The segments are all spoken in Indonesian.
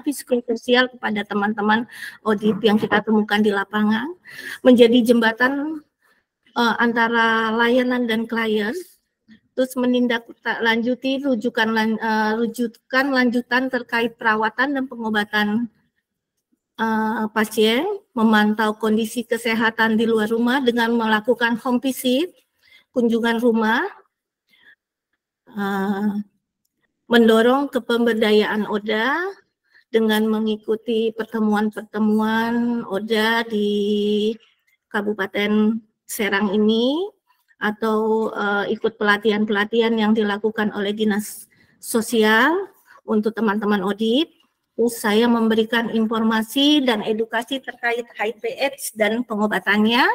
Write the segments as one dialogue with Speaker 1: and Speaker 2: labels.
Speaker 1: pendampingan psikososial kepada teman-teman ODIP yang kita temukan di lapangan, menjadi jembatan antara layanan dan klien, terus menindaklanjuti rujukan lanjutan terkait perawatan dan pengobatan pasien, memantau kondisi kesehatan di luar rumah dengan melakukan home visit, kunjungan rumah, mendorong kepemberdayaan ODA dengan mengikuti pertemuan-pertemuan ODA di Kabupaten Serang ini, atau ikut pelatihan-pelatihan yang dilakukan oleh Dinas Sosial untuk teman-teman ODIP. Terus saya memberikan informasi dan edukasi terkait HIV/AIDS dan pengobatannya,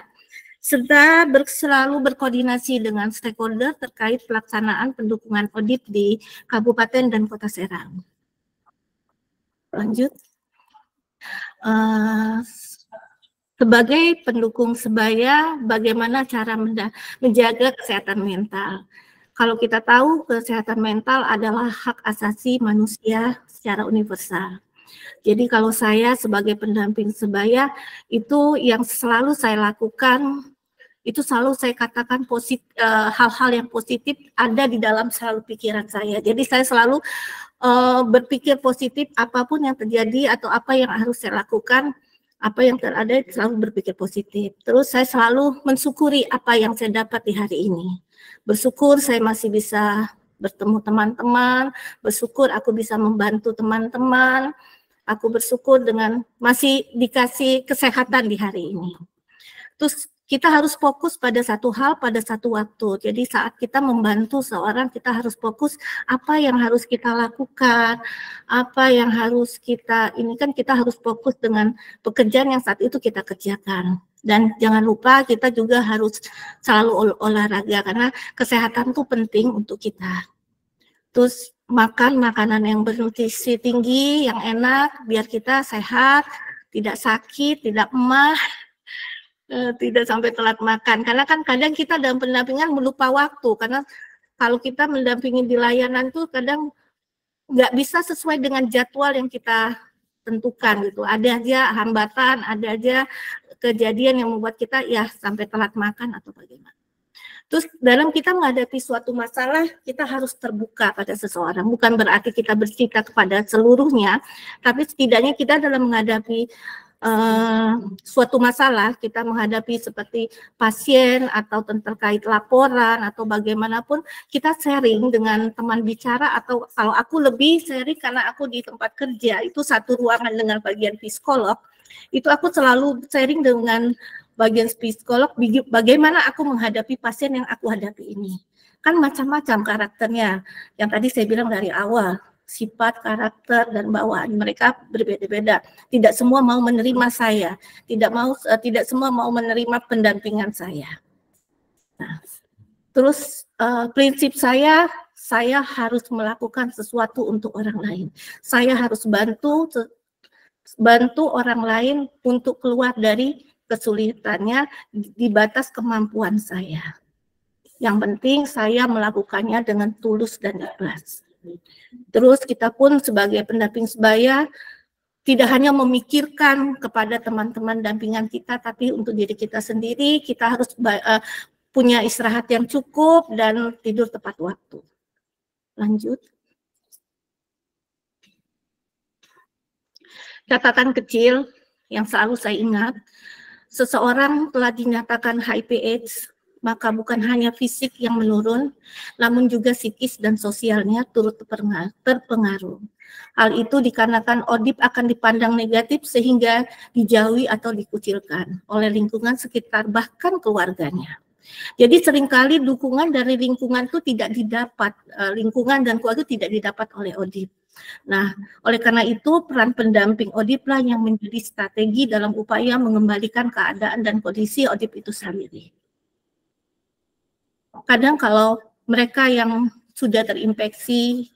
Speaker 1: serta selalu berkoordinasi dengan stakeholder terkait pelaksanaan pendukungan ODIP di Kabupaten dan Kota Serang. Lanjut. Sebagai pendukung sebaya, bagaimana cara menjaga kesehatan mental? Kalau kita tahu kesehatan mental adalah hak asasi manusia secara universal. Jadi kalau saya sebagai pendamping sebaya, itu yang selalu saya lakukan, itu selalu saya katakan hal-hal yang positif ada di dalam selalu pikiran saya. Jadi saya selalu berpikir positif, apapun yang terjadi atau apa yang harus saya lakukan, apa yang terada, selalu berpikir positif. Terus saya selalu mensyukuri apa yang saya dapat di hari ini. Bersyukur saya masih bisa bertemu teman-teman, bersyukur aku bisa membantu teman-teman, aku bersyukur dengan masih dikasih kesehatan di hari ini. Terus kita harus fokus pada satu hal pada satu waktu. Jadi saat kita membantu seorang, kita harus fokus apa yang harus kita lakukan, apa yang harus kita, ini kan kita harus fokus dengan pekerjaan yang saat itu kita kerjakan. Dan jangan lupa kita juga harus selalu olahraga, karena kesehatan itu penting untuk kita. Terus makan makanan yang bernutrisi tinggi, yang enak, biar kita sehat, tidak sakit, tidak emah, tidak sampai telat makan. Karena kan kadang kita dalam pendampingan melupa waktu, karena kalau kita mendampingi di layanan tuh kadang nggak bisa sesuai dengan jadwal yang kita tentukan gitu. Ada aja hambatan, ada aja kejadian yang membuat kita ya sampai telat makan atau bagaimana. Terus dalam kita menghadapi suatu masalah, kita harus terbuka pada seseorang. Bukan berarti kita bercerita kepada seluruhnya, tapi setidaknya kita dalam menghadapi suatu masalah, kita menghadapi seperti pasien atau terkait laporan atau bagaimanapun, kita sharing dengan teman bicara, atau kalau aku lebih sharing karena aku di tempat kerja, itu satu ruangan dengan bagian psikolog, itu aku selalu sharing dengan bagian psikolog bagaimana aku menghadapi pasien yang aku hadapi ini. Kan macam-macam karakternya, yang tadi saya bilang dari awal, sifat, karakter, dan bawaan mereka berbeda-beda. Tidak semua mau menerima saya, tidak semua mau menerima pendampingan saya. Nah, terus prinsip saya harus melakukan sesuatu untuk orang lain. Saya harus bantu orang lain untuk keluar dari kesulitannya di batas kemampuan saya. Yang penting saya melakukannya dengan tulus dan ikhlas. Terus kita pun sebagai pendamping sebaya tidak hanya memikirkan kepada teman-teman dampingan kita, tapi untuk diri kita sendiri, kita harus punya istirahat yang cukup dan tidur tepat waktu. Lanjut. Catatan kecil yang selalu saya ingat, seseorang telah dinyatakan HIV/AIDS, maka bukan hanya fisik yang menurun, namun juga psikis dan sosialnya turut terpengaruh. Hal itu dikarenakan ODIP akan dipandang negatif sehingga dijauhi atau dikucilkan oleh lingkungan sekitar, bahkan keluarganya. Jadi seringkali dukungan dari lingkungan itu tidak didapat, lingkungan dan keluarga tidak didapat oleh ODIP. Nah, oleh karena itu peran pendamping ODIP lah yang menjadi strategi dalam upaya mengembalikan keadaan dan kondisi ODIP itu sendiri. Kadang kalau mereka yang sudah terinfeksi,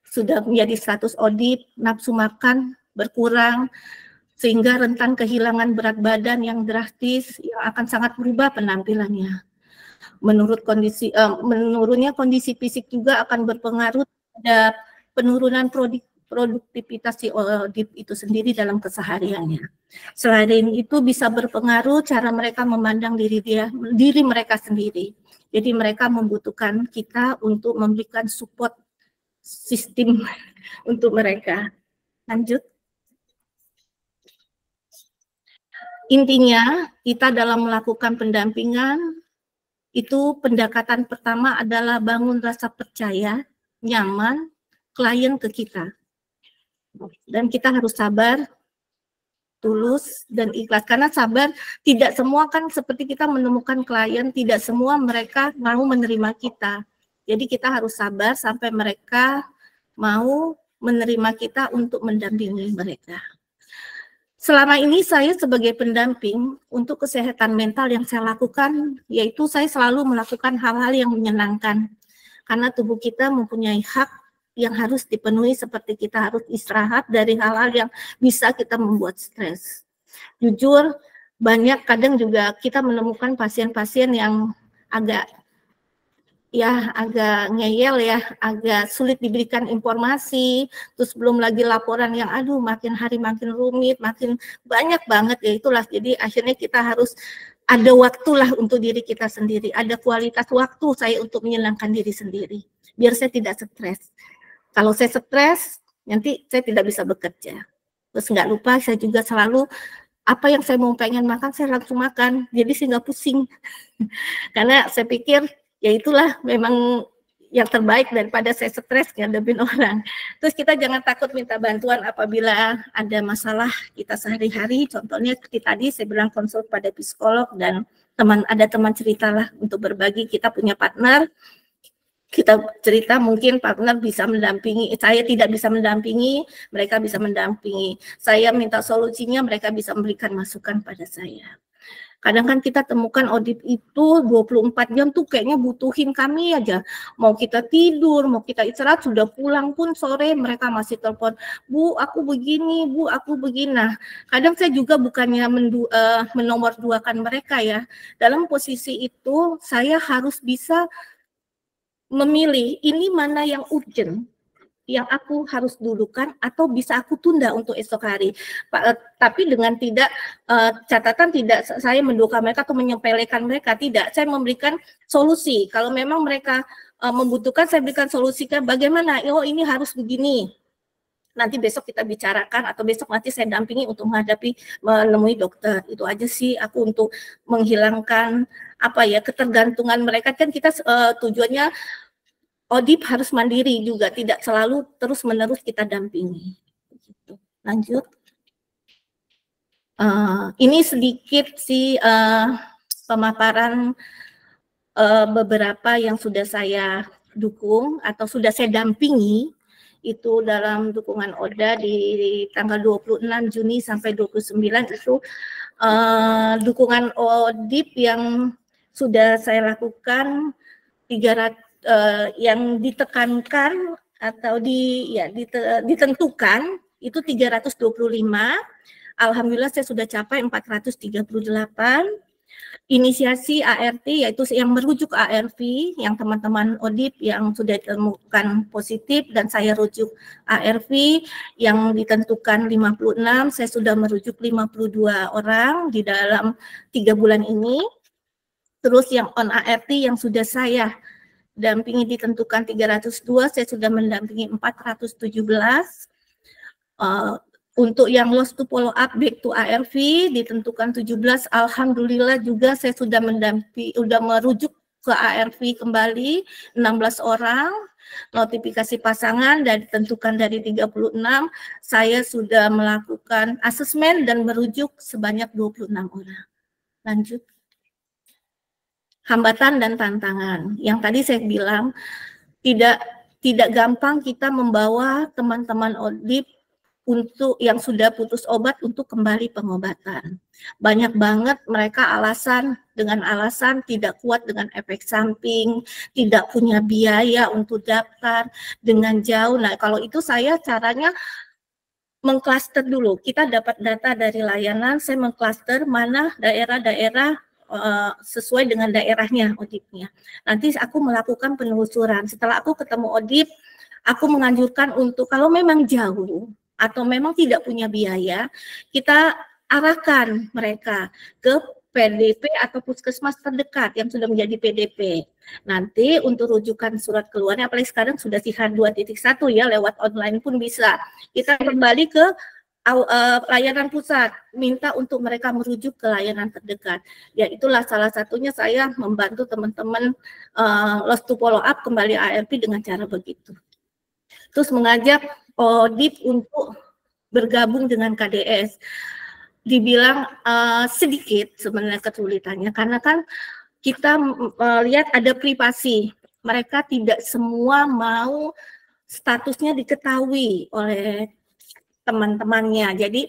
Speaker 1: sudah menjadi status ODIP, nafsu makan berkurang, sehingga rentan kehilangan berat badan yang drastis, yang akan sangat berubah penampilannya. Menurunnya kondisi fisik juga akan berpengaruh pada penurunan produktivitas si ODIP itu sendiri dalam kesehariannya. Selain itu bisa berpengaruh cara mereka memandang diri mereka sendiri. Jadi mereka membutuhkan kita untuk memberikan support sistem untuk mereka. Lanjut. Intinya, kita dalam melakukan pendampingan, itu pendekatan pertama adalah bangun rasa percaya, nyaman, klien ke kita. Dan kita harus sabar, tulus, dan ikhlas. Karena sabar, tidak semua kan seperti kita menemukan klien, tidak semua mereka mau menerima kita. Jadi kita harus sabar sampai mereka mau menerima kita untuk mendampingi mereka. Selama ini saya sebagai pendamping untuk kesehatan mental yang saya lakukan, yaitu saya selalu melakukan hal-hal yang menyenangkan. Karena tubuh kita mempunyai hak yang harus dipenuhi, seperti kita harus istirahat dari hal-hal yang bisa kita membuat stres. Jujur, banyak kadang juga kita menemukan pasien-pasien yang agak ngeyel ya, agak sulit diberikan informasi, terus belum lagi laporan yang aduh makin hari makin rumit, makin banyak banget ya, itulah. Jadi akhirnya kita harus ada waktulah untuk diri kita sendiri, ada kualitas waktu saya untuk menyenangkan diri sendiri, biar saya tidak stres. Kalau saya stres, nanti saya tidak bisa bekerja. Terus nggak lupa saya juga selalu apa yang saya mau pengen makan, saya langsung makan, jadi saya nggak pusing. Karena saya pikir ya itulah memang yang terbaik daripada saya stres ngadepin orang. Terus kita jangan takut minta bantuan apabila ada masalah kita sehari-hari. Contohnya seperti tadi saya bilang konsul pada psikolog dan ada teman ceritalah untuk berbagi. Kita punya partner, kita cerita mungkin partner bisa mendampingi, saya tidak bisa mendampingi, mereka bisa mendampingi. Saya minta solusinya, mereka bisa memberikan masukan pada saya. Kadang kan kita temukan ODIP itu 24 jam tuh kayaknya butuhin kami aja. Mau kita tidur, mau kita istirahat, sudah pulang pun sore mereka masih telepon, Bu, aku begini, Bu, aku begini. Nah, kadang saya juga bukannya menomorduakan mereka ya. Dalam posisi itu saya harus bisa memilih ini mana yang urgent, yang aku harus dulukan atau bisa aku tunda untuk esok hari. Tapi dengan tidak catatan tidak saya menduga mereka atau menyepelekan mereka, tidak. Saya memberikan solusi. Kalau memang mereka membutuhkan, saya berikan solusikan bagaimana. Oh ini harus begini. Nanti besok kita bicarakan atau besok nanti saya dampingi untuk menemui dokter. Itu aja sih aku untuk menghilangkan ketergantungan mereka. Kan kita tujuannya ODIP harus mandiri juga, tidak selalu terus-menerus kita dampingi. Lanjut. Ini sedikit sih pemaparan beberapa yang sudah saya dukung atau sudah saya dampingi itu dalam dukungan ODA di tanggal 26 Juni sampai 29 itu dukungan ODIP yang sudah saya lakukan 300 yang ditekankan atau ditentukan itu 325. Alhamdulillah saya sudah capai 438. Inisiasi ART yaitu yang merujuk ARV yang teman-teman ODIP yang sudah ditemukan positif dan saya rujuk ARV yang ditentukan 56, saya sudah merujuk 52 orang di dalam 3 bulan ini. Terus yang on ART yang sudah saya dampingi ditentukan 302, saya sudah mendampingi 417. Untuk yang lost to follow up back to ARV ditentukan 17, alhamdulillah juga saya sudah merujuk ke ARV kembali 16 orang. Notifikasi pasangan dan ditentukan dari 36, saya sudah melakukan asesmen dan merujuk sebanyak 26 orang. Lanjut. Hambatan dan tantangan. Yang tadi saya bilang tidak gampang kita membawa teman-teman ODIP untuk yang sudah putus obat untuk kembali pengobatan. Banyak banget mereka dengan alasan tidak kuat dengan efek samping, tidak punya biaya untuk daftar dengan jauh. Nah, kalau itu saya caranya mengklaster dulu. Kita dapat data dari layanan, saya mengklaster mana daerah-daerah sesuai dengan daerahnya ODIP-nya. Nanti aku melakukan penelusuran. Setelah aku ketemu ODIP, aku menganjurkan untuk kalau memang jauh atau memang tidak punya biaya, kita arahkan mereka ke PDP atau puskesmas terdekat yang sudah menjadi PDP. Nanti untuk rujukan surat keluarnya, apalagi sekarang sudah SIHAR 2.1 ya, lewat online pun bisa. Kita kembali ke layanan pusat, minta untuk mereka merujuk ke layanan terdekat. Ya itulah salah satunya saya membantu teman-teman lost to follow up kembali ARP dengan cara begitu. Terus mengajak ODIP untuk bergabung dengan KDS. Dibilang sedikit sebenarnya kesulitannya, karena kan kita lihat ada privasi. Mereka tidak semua mau statusnya diketahui oleh teman-temannya. Jadi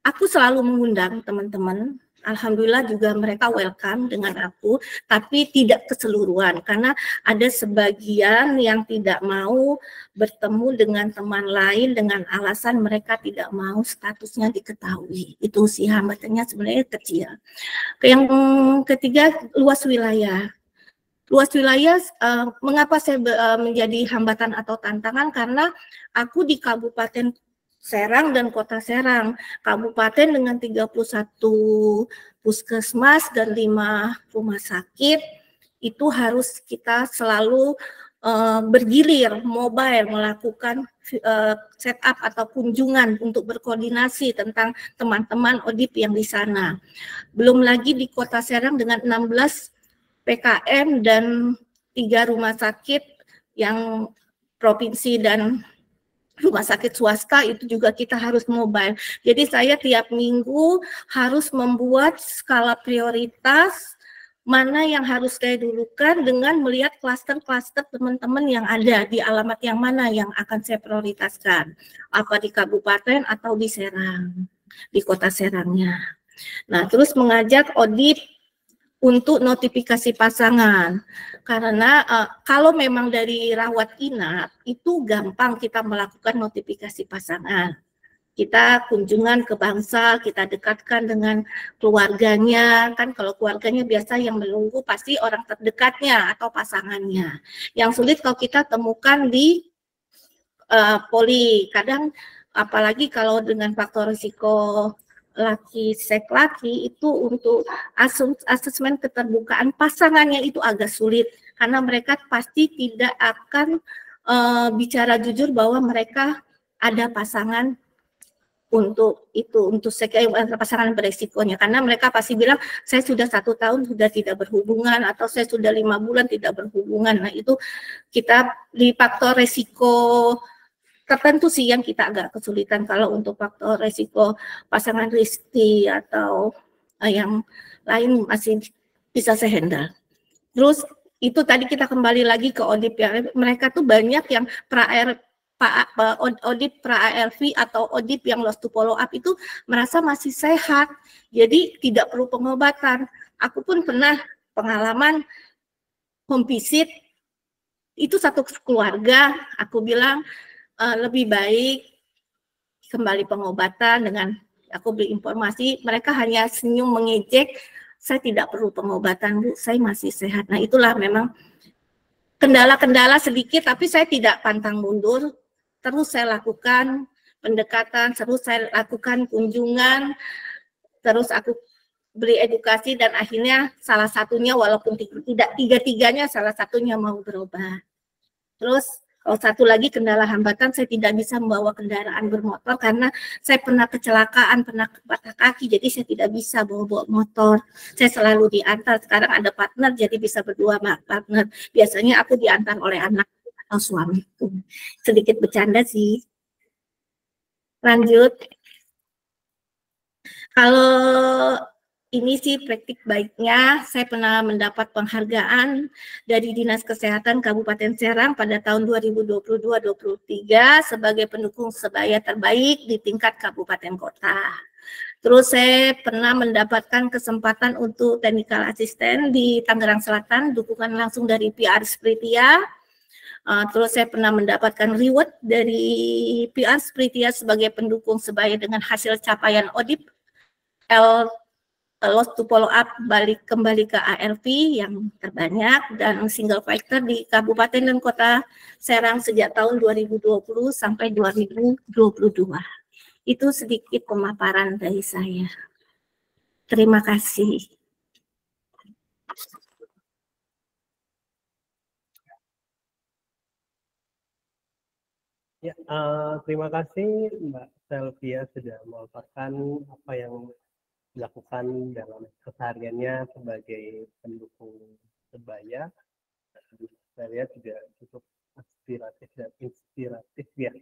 Speaker 1: aku selalu mengundang teman-teman. Alhamdulillah juga mereka welcome dengan aku, tapi tidak keseluruhan karena ada sebagian yang tidak mau bertemu dengan teman lain dengan alasan mereka tidak mau statusnya diketahui. Itu sih hambatannya sebenarnya kecil. Yang ketiga, luas wilayah. Luas wilayah, mengapa saya menjadi hambatan atau tantangan? Karena aku di Kabupaten Serang dan Kota Serang, kabupaten dengan 31 puskesmas dan 5 rumah sakit, itu harus kita selalu bergilir, mobile, melakukan setup atau kunjungan untuk berkoordinasi tentang teman-teman ODIP yang di sana. Belum lagi di Kota Serang dengan 16 PKM dan 3 rumah sakit yang provinsi dan rumah sakit swasta itu juga kita harus mobile. Jadi saya tiap minggu harus membuat skala prioritas mana yang harus saya dulukan dengan melihat klaster-klaster teman-teman yang ada di alamat yang mana yang akan saya prioritaskan. Apa di kabupaten atau di Serang, di Kota Serangnya. Nah, terus mengajak ODIP untuk notifikasi pasangan, karena kalau memang dari rawat inap itu gampang kita melakukan notifikasi pasangan. Kita kunjungan ke Bangsal, kita dekatkan dengan keluarganya, kan kalau keluarganya biasa yang menunggu pasti orang terdekatnya atau pasangannya. Yang sulit kalau kita temukan di poli, kadang apalagi kalau dengan faktor risiko seks laki itu untuk asesmen keterbukaan pasangannya itu agak sulit karena mereka pasti tidak akan bicara jujur bahwa mereka ada pasangan untuk itu, untuk pasangan beresikonya, karena mereka pasti bilang saya sudah 1 tahun sudah tidak berhubungan atau saya sudah 5 bulan tidak berhubungan. Nah itu kita di faktor resiko tertentu sih yang kita agak kesulitan. Kalau untuk faktor resiko pasangan risti atau yang lain masih bisa saya handle. Terus itu tadi kita kembali lagi ke ODIP ya, mereka tuh banyak yang ODIP pra-ARV atau ODIP yang lost to follow up itu merasa masih sehat, jadi tidak perlu pengobatan. Aku pun pernah pengalaman home visit, itu satu keluarga, aku bilang lebih baik kembali pengobatan dengan aku beri informasi, mereka hanya senyum mengejek, saya tidak perlu pengobatan Bu, saya masih sehat. Nah itulah memang kendala-kendala sedikit, tapi saya tidak pantang mundur, terus saya lakukan pendekatan, terus saya lakukan kunjungan, terus aku beri edukasi dan akhirnya salah satunya walaupun tidak tiga-tiganya salah satunya mau berobat. Terus kalau satu lagi kendala hambatan, saya tidak bisa membawa kendaraan bermotor karena saya pernah kecelakaan, pernah patah kaki, jadi saya tidak bisa bawa motor. Saya selalu diantar, sekarang ada partner, jadi bisa berdua partner. Biasanya aku diantar oleh anak atau suamiku. Sedikit bercanda sih. Lanjut. Kalau ini sih praktik baiknya, saya pernah mendapat penghargaan dari Dinas Kesehatan Kabupaten Serang pada tahun 2022-2023 sebagai pendukung sebaya terbaik di tingkat kabupaten kota. Terus saya pernah mendapatkan kesempatan untuk technical assistant di Tangerang Selatan, dukungan langsung dari PR Spritia. Terus saya pernah mendapatkan reward dari PR Spritia sebagai pendukung sebaya dengan hasil capaian ODIP loss to follow up kembali ke ARV yang terbanyak dan single factor di Kabupaten dan Kota Serang sejak tahun 2020 sampai 2022. Itu sedikit pemaparan dari saya. Terima kasih.
Speaker 2: Ya, terima kasih Mbak Selvia sudah memaparkan apa yang dilakukan dalam kesehariannya sebagai pendukung sebaya. Saya lihat juga cukup aspiratif dan inspiratif ya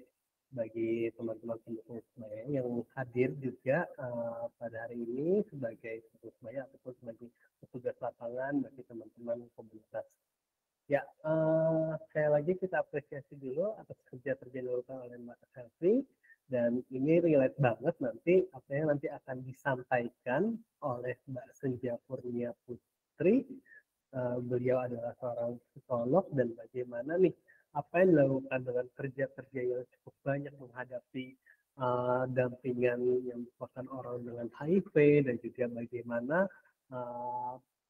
Speaker 2: bagi teman-teman pendukung sebaya yang hadir juga pada hari ini sebagai pendukung sebaya ataupun sebagai petugas lapangan bagi teman-teman komunitas. Ya, sekali lagi kita apresiasi dulu atas kerja-kerja yang dilakukan oleh Mbak Selvi, dan ini relate banget nanti apa yang nanti akan disampaikan oleh Mbak Senja Purnia Putri. Beliau adalah seorang psikolog dan bagaimana nih apa yang dilakukan dengan kerja-kerja yang cukup banyak menghadapi dampingan yang merupakan orang dengan HIV dan juga bagaimana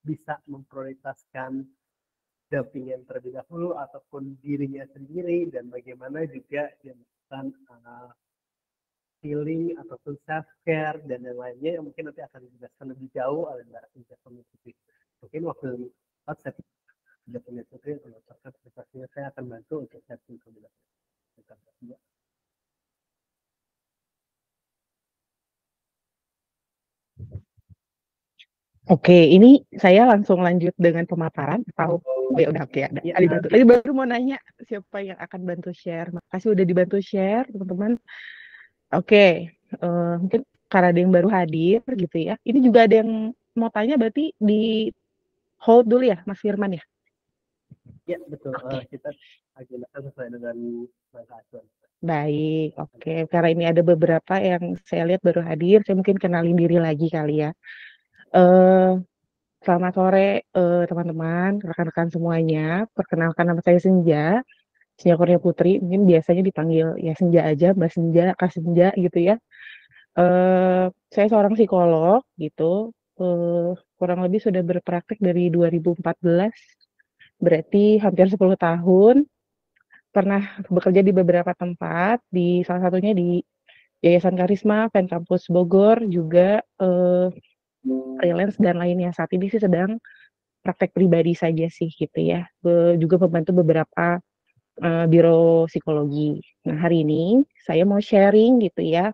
Speaker 2: bisa memprioritaskan dampingan terlebih dahulu ataupun dirinya sendiri dan bagaimana juga dia melakukan healing ataupun self care dan yang lainnya yang mungkin nanti akan dijelaskan lebih jauh oleh Mbak Senja Putri. Mungkin waktu saya tidak punya Putri untuk melakukan presentasinya, saya akan bantu untuk setting kemudian.
Speaker 3: Oke, ini saya langsung lanjut dengan pemaparan atau ya udah oke ada. Ya, tadi baru mau nanya siapa yang akan bantu share. Makasih udah dibantu share teman-teman. Oke, mungkin karena ada yang baru hadir gitu ya. Ini juga ada yang mau tanya, berarti di hold dulu ya Mas Firman ya?
Speaker 2: Ya betul. Kita agendakan sesuai dengan langkah acuan.
Speaker 3: Baik, oke. Karena ini ada beberapa yang saya lihat baru hadir, saya mungkin kenalin diri lagi kali ya. Selamat sore teman-teman, rekan-rekan semuanya. Perkenalkan nama saya Senja Purnia Putri. Mungkin biasanya dipanggil ya Senja aja, Mbak Senja, Kak Senja gitu ya. Saya seorang psikolog gitu. Kurang lebih sudah berpraktik dari 2014, berarti hampir 10 tahun. Pernah bekerja di beberapa tempat, di salah satunya di Yayasan Karisma, Pen Kampus Bogor, juga freelance dan lainnya. Saat ini sih sedang praktek pribadi saja sih gitu ya. Juga membantu beberapa biro psikologi. Nah, hari ini saya mau sharing gitu ya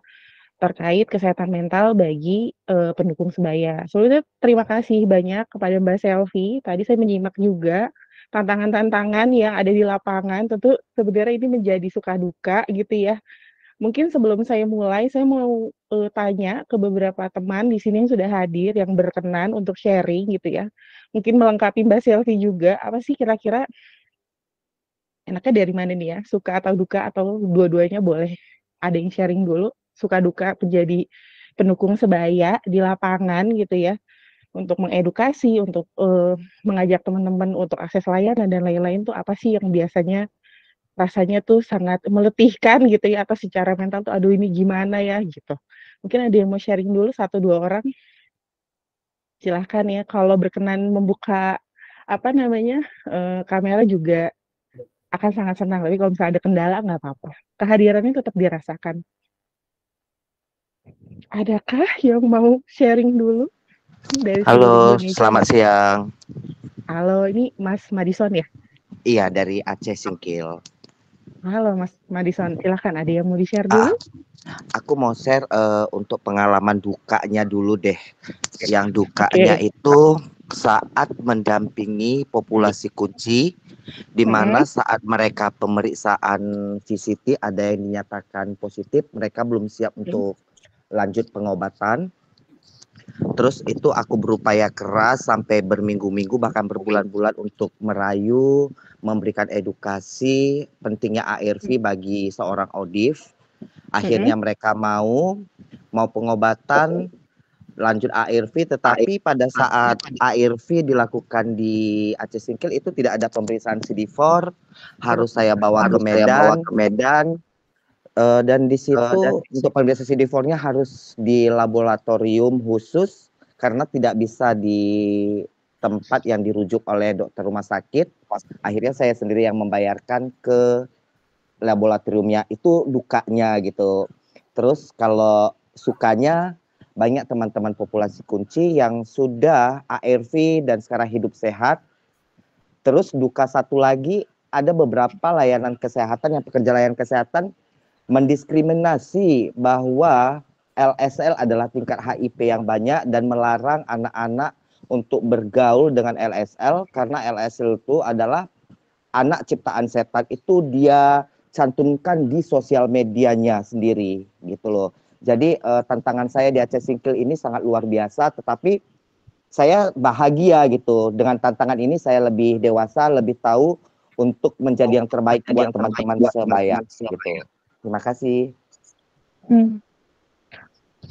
Speaker 3: terkait kesehatan mental bagi pendukung sebaya. Sebelumnya terima kasih banyak kepada Mbak Selvi. Tadi saya menyimak juga tantangan-tantangan yang ada di lapangan. Tentu sebenarnya ini menjadi suka duka gitu ya. Mungkin sebelum saya mulai, saya mau tanya ke beberapa teman di sini yang sudah hadir, yang berkenan untuk sharing gitu ya. Mungkin melengkapi Mbak Selvi juga, apa sih kira-kira enaknya dari mana nih ya? Suka atau duka atau dua-duanya boleh. Ada yang sharing dulu, suka duka menjadi pendukung sebaya di lapangan gitu ya. Untuk mengedukasi, untuk mengajak teman-teman untuk akses layanan dan lain-lain tuh apa sih yang biasanya rasanya tuh sangat meletihkan gitu ya, atau secara mental tuh aduh ini gimana ya gitu. Mungkin ada yang mau sharing dulu 1-2 orang? Silahkan ya, kalau berkenan membuka apa namanya kamera juga akan sangat senang, tapi kalau misalnya ada kendala nggak apa-apa. Kehadirannya tetap dirasakan. Adakah yang mau sharing dulu dari
Speaker 4: Halo,
Speaker 3: Indonesia?
Speaker 4: selamat siang.
Speaker 3: Halo, ini Mas Madison ya?
Speaker 4: Iya, dari Aceh Singkil.
Speaker 3: Halo Mas Madison, silahkan ada yang mau di-share dulu?
Speaker 4: Aku mau share untuk pengalaman dukanya dulu deh. Yang dukanya itu saat mendampingi populasi kunci, di mana saat mereka pemeriksaan VCT ada yang dinyatakan positif, mereka belum siap untuk lanjut pengobatan. Terus itu aku berupaya keras sampai berminggu-minggu bahkan berbulan-bulan untuk merayu, memberikan edukasi pentingnya ARV bagi seorang ODIF. Akhirnya mereka mau pengobatan, lanjut ARV, tetapi pada saat ARV dilakukan di Aceh Singkil itu tidak ada pemeriksaan CD4, harus saya bawa ke Medan. Dan di situ untuk pemeriksaan CD4-nya harus di laboratorium khusus karena tidak bisa di tempat yang dirujuk oleh dokter rumah sakit. Akhirnya saya sendiri yang membayarkan ke laboratoriumnya. Itu dukanya gitu. Terus kalau sukanya, banyak teman-teman populasi kunci yang sudah ARV dan sekarang hidup sehat. Terus duka satu lagi, ada beberapa layanan kesehatan yang pekerja layanan kesehatan mendiskriminasi bahwa LSL adalah tingkat HIV yang banyak dan melarang anak-anak untuk bergaul dengan LSL karena LSL itu adalah anak ciptaan setan, itu dia cantumkan di sosial medianya sendiri gitu loh. Jadi tantangan saya di Aceh Singkil ini sangat luar biasa, tetapi saya bahagia gitu. Dengan tantangan ini saya lebih dewasa, lebih tahu untuk menjadi yang terbaik buat teman-teman sebaya gitu. Terima kasih.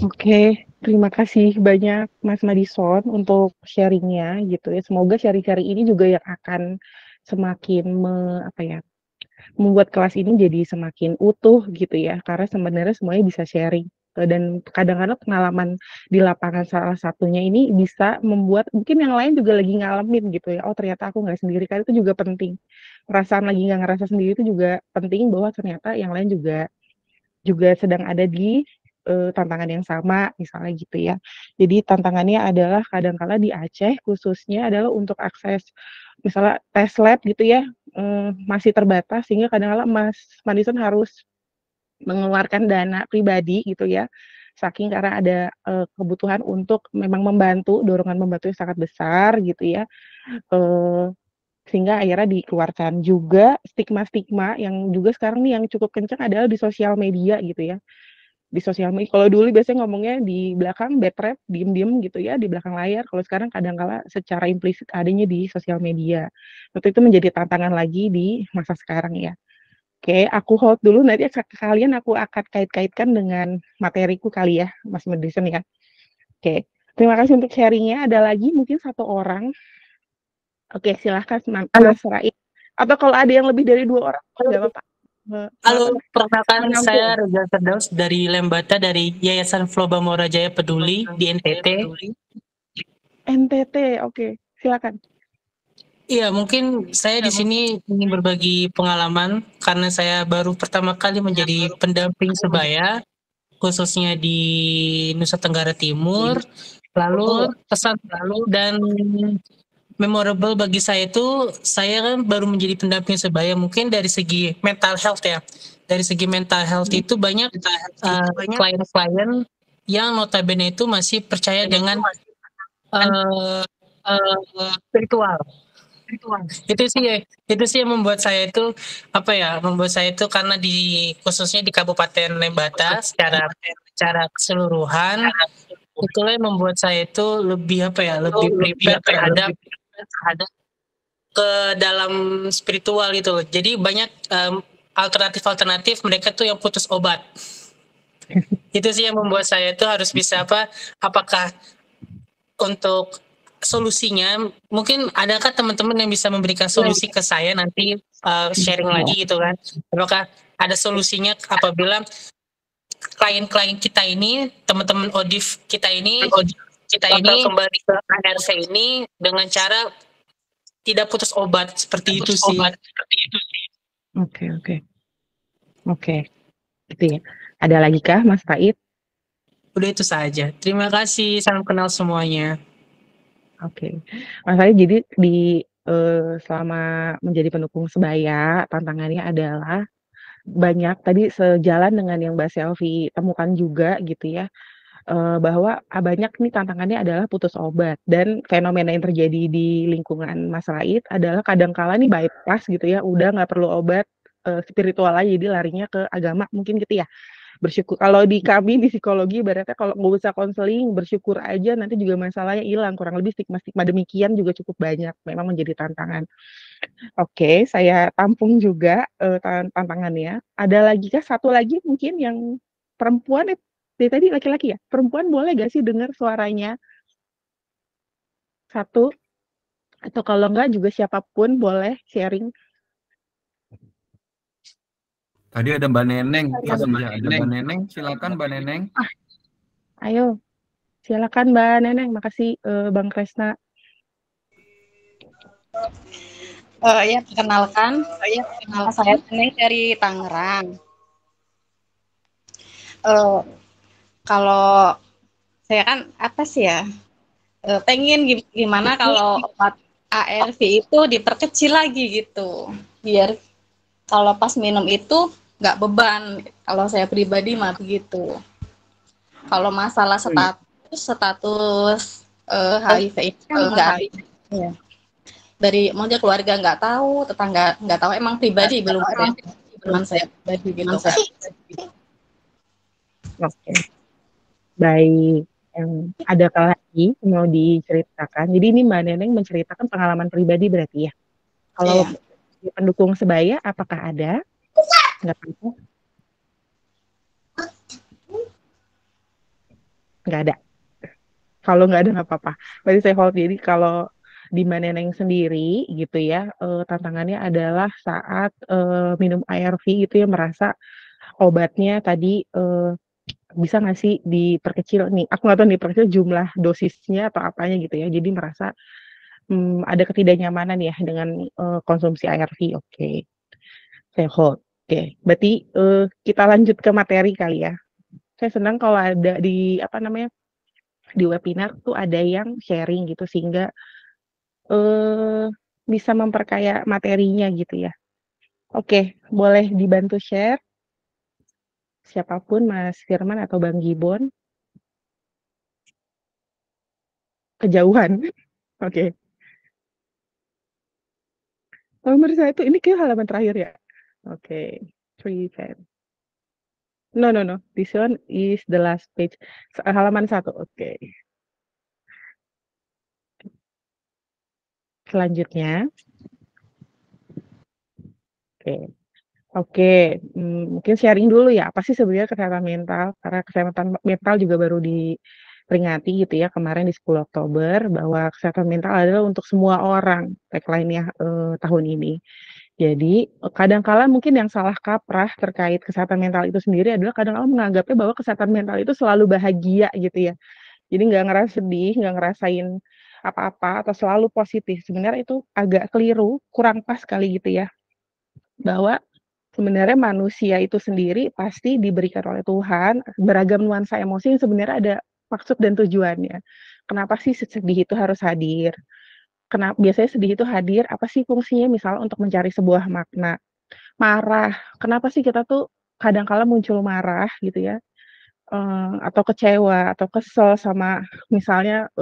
Speaker 3: Oke, terima kasih banyak Mas Madison untuk sharingnya gitu ya. Semoga sharing-sharing ini juga yang akan semakin membuat kelas ini jadi semakin utuh gitu ya. Karena sebenarnya semuanya bisa sharing. Dan kadang-kadang pengalaman di lapangan salah satunya ini bisa membuat mungkin yang lain juga lagi ngalamin gitu ya. Oh ternyata aku nggak sendiri, kan itu juga penting. Perasaan lagi nggak ngerasa sendiri itu juga penting, bahwa ternyata yang lain juga sedang ada di tantangan yang sama misalnya gitu ya. Jadi tantangannya adalah kadang-kala di Aceh khususnya adalah untuk akses misalnya tes lab gitu ya, masih terbatas, sehingga kadang-kala Mas Madison harus mengeluarkan dana pribadi gitu ya, saking karena ada kebutuhan untuk memang membantu, dorongan membantu yang sangat besar gitu ya, sehingga akhirnya dikeluarkan. Juga stigma-stigma yang juga sekarang nih yang cukup kencang adalah di sosial media gitu ya. Di sosial media, kalau dulu biasanya ngomongnya di belakang bed rap, diem-diem gitu ya, di belakang layar. Kalau sekarang kadang-kala secara implisit adanya di sosial media. Tentu itu menjadi tantangan lagi di masa sekarang ya. Oke, aku hold dulu, nanti kalian aku akan kait-kaitkan dengan materiku kali ya, Mas Madison ya. Oke, terima kasih untuk sharingnya. Ada lagi mungkin satu orang. Oke, silahkan Mas Raid. Atau kalau ada yang lebih dari 2 orang, nggak apa-apa.
Speaker 5: Halo, perkenalkan saya Reza Firdaus dari Lembata, dari Yayasan Floba Muara Jaya Peduli di NTT.
Speaker 3: NTT, oke, silakan.
Speaker 5: Iya, mungkin saya di sini ingin berbagi pengalaman karena saya baru pertama kali menjadi pendamping sebaya, khususnya di Nusa Tenggara Timur. Lalu pesan dan memorable bagi saya itu, saya kan baru menjadi pendamping sebaya, mungkin dari segi mental health ya. Dari segi mental health itu banyak klien-klien yang notabene itu masih percaya dengan spiritual. Itu sih yang membuat saya itu karena khususnya di Kabupaten Lembata secara keseluruhan, itulah yang membuat saya itu lebih lebih prepare terhadap ke dalam spiritual gitu loh. Jadi banyak alternatif mereka tuh yang putus obat. Itu sih yang membuat saya itu harus bisa apakah untuk solusinya, mungkin adakah teman-teman yang bisa memberikan solusi ke saya nanti sharing lagi gitu kan. Apakah ada solusinya apabila klien-klien kita ini, teman-teman ODIF kita ini kembali ke ARV ini dengan cara tidak putus obat seperti itu sih.
Speaker 3: Oke. Gitu ya. Ada lagi kah Mas Raid?
Speaker 5: Udah itu saja. Terima kasih, salam kenal semuanya.
Speaker 3: Oke. Mas Raid, jadi selama menjadi pendukung sebaya, tantangannya adalah banyak tadi sejalan dengan yang Mbak Selvi temukan juga gitu ya. Bahwa banyak nih tantangannya adalah putus obat, dan fenomena yang terjadi di lingkungan Mas Raid adalah kadangkala nih bypass gitu ya, udah nggak perlu obat, spiritual aja, jadi larinya ke agama mungkin gitu ya. Bersyukur kalau di kami di psikologi ibaratnya kalau nggak usah konseling, bersyukur aja nanti juga masalahnya hilang, kurang lebih stigma-stigma demikian juga cukup banyak, memang menjadi tantangan. Oke, saya tampung juga tantangannya. Ada lagi kah satu lagi mungkin yang perempuan dari tadi laki-laki ya? Perempuan boleh gak sih dengar suaranya? Satu, atau kalau enggak juga siapapun boleh sharing.
Speaker 6: Tadi ada Mbak Neneng, Mas Senja. Ada Mbak Neneng, silakan Mbak Neneng.
Speaker 3: Ayo. Silakan Mbak Neneng, makasih Bang Kresna.
Speaker 6: Ya, perkenalkan, nama saya Neneng dari Tangerang. Kalau saya kan apa sih ya, pengen gimana kalau obat ARV itu diperkecil lagi gitu, biar kalau pas minum itu nggak beban. Kalau saya pribadi mah begitu. Kalau masalah status HIV itu kan nggak ada. Ya. Dari maksudnya keluarga nggak tahu, tetangga nggak tahu, emang pribadi belum ada. Teman saya pribadi gitu kan.
Speaker 3: Oke, baik. Adakah lagi mau diceritakan? Jadi ini Mbak Neneng menceritakan pengalaman pribadi berarti ya. Kalau pendukung sebaya, apakah ada? Nggak apa-apa. Nggak ada. Kalau nggak ada nggak apa-apa. Berarti saya hold. Jadi kalau di Mbak Neneng sendiri gitu ya, tantangannya adalah saat minum ARV gitu ya, merasa obatnya tadi bisa nggak sih diperkecil nih? Aku nggak tahu diperkecil jumlah dosisnya atau apanya gitu ya. Jadi merasa ada ketidaknyamanan ya dengan konsumsi ARV. Oke, saya hold. Oke, berarti kita lanjut ke materi kali ya. Saya senang kalau ada di apa namanya di webinar tuh ada yang sharing gitu sehingga bisa memperkaya materinya gitu ya. Oke, boleh dibantu share siapapun Mas Firman atau Bang Gibon. Kejauhan. Oke. Nomor satu ini kayak halaman terakhir ya. Oke. 310. No. This one is the last page. Halaman 1. Oke. Selanjutnya. Oke. Mungkin sharing dulu ya. Apa sih sebenarnya kesehatan mental? Karena kesehatan mental juga baru diperingati gitu ya kemarin di 10 Oktober bahwa kesehatan mental adalah untuk semua orang. Tagline-nya tahun ini. Jadi kadang-kala mungkin yang salah kaprah terkait kesehatan mental itu sendiri adalah kadang-kala menganggapnya bahwa kesehatan mental itu selalu bahagia gitu ya. Jadi nggak ngerasa sedih, nggak ngerasain apa-apa atau selalu positif. Sebenarnya itu agak keliru, kurang pas kali gitu ya. Bahwa sebenarnya manusia itu sendiri pasti diberikan oleh Tuhan beragam nuansa emosi yang sebenarnya ada maksud dan tujuannya. Kenapa sih sedih itu harus hadir? Kenapa biasanya sedih itu hadir? Apa sih fungsinya? Misalnya untuk mencari sebuah makna. Marah, kenapa sih kita tuh kadang-kala muncul marah gitu ya, atau kecewa atau kesel sama misalnya,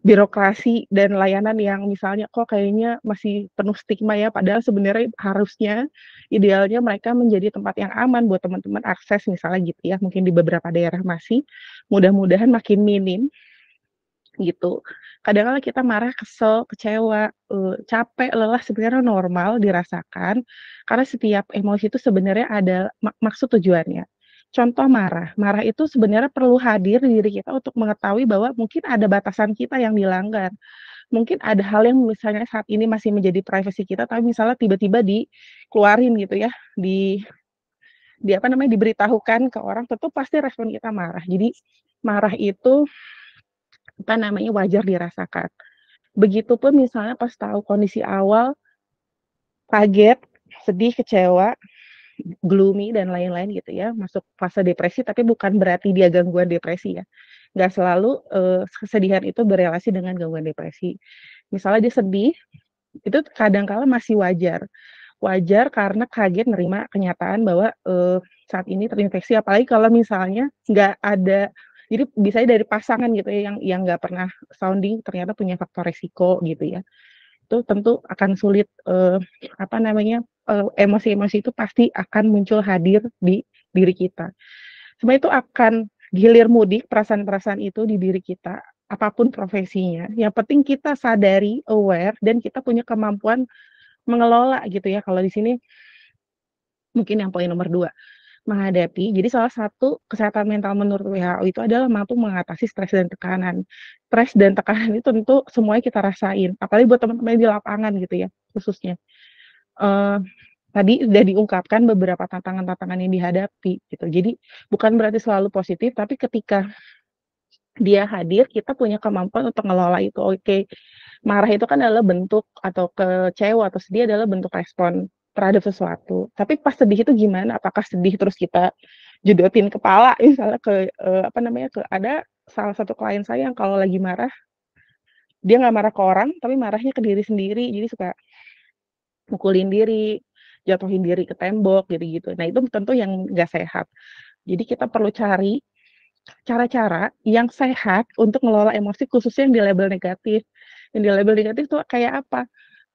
Speaker 3: birokrasi dan layanan yang misalnya kok kayaknya masih penuh stigma ya, padahal sebenarnya harusnya idealnya mereka menjadi tempat yang aman buat teman-teman akses misalnya gitu ya, mungkin di beberapa daerah masih, mudah-mudahan makin minim gitu. Kadang-kala kita marah, kesel, kecewa, capek, lelah sebenarnya normal dirasakan, karena setiap emosi itu sebenarnya ada maksud tujuannya. Contoh marah, marah itu sebenarnya perlu hadir di diri kita untuk mengetahui bahwa mungkin ada batasan kita yang dilanggar. Mungkin ada hal yang misalnya saat ini masih menjadi privasi kita, tapi misalnya tiba-tiba dikeluarin gitu ya, di apa namanya, diberitahukan ke orang, tentu pasti respon kita marah. Jadi marah itu apa namanya, wajar dirasakan. Begitupun misalnya pas tahu kondisi awal, kaget, sedih, kecewa, gloomy dan lain-lain gitu ya, masuk fase depresi, tapi bukan berarti dia gangguan depresi ya. Nggak selalu kesedihan itu berelasi dengan gangguan depresi. Misalnya dia sedih, itu kadang-kala masih wajar. Wajar karena kaget nerima kenyataan bahwa saat ini terinfeksi, apalagi kalau misalnya nggak ada, jadi biasanya dari pasangan gitu ya yang nggak pernah sounding ternyata punya faktor resiko gitu ya. Itu tentu akan sulit apa namanya, emosi-emosi itu pasti akan muncul hadir di diri kita. Sebenarnya itu akan gilir mudik perasaan-perasaan itu di diri kita, apapun profesinya. Yang penting kita sadari, aware, dan kita punya kemampuan mengelola gitu ya. Kalau di sini mungkin yang poin nomor 2, menghadapi. Jadi salah satu kesehatan mental menurut WHO itu adalah mampu mengatasi stres dan tekanan. Stres dan tekanan itu tentu semuanya kita rasain, apalagi buat teman-teman di lapangan gitu ya, khususnya. Tadi udah diungkapkan beberapa tantangan-tantangan yang dihadapi gitu. Jadi bukan berarti selalu positif, tapi ketika dia hadir, kita punya kemampuan untuk ngelola itu. Oke, marah itu kan adalah bentuk atau kecewa atau sedih adalah bentuk respon terhadap sesuatu. Tapi pas sedih itu gimana? Apakah sedih terus kita jodotin kepala misalnya ke apa namanya, ada salah satu klien saya yang kalau lagi marah, dia nggak marah ke orang, tapi marahnya ke diri sendiri. Jadi suka mukulin diri, jatuhin diri ke tembok gitu-gitu. Nah, itu tentu yang nggak sehat. Jadi kita perlu cari cara-cara yang sehat untuk mengelola emosi khususnya yang di label negatif. Yang di label negatif tuh kayak apa?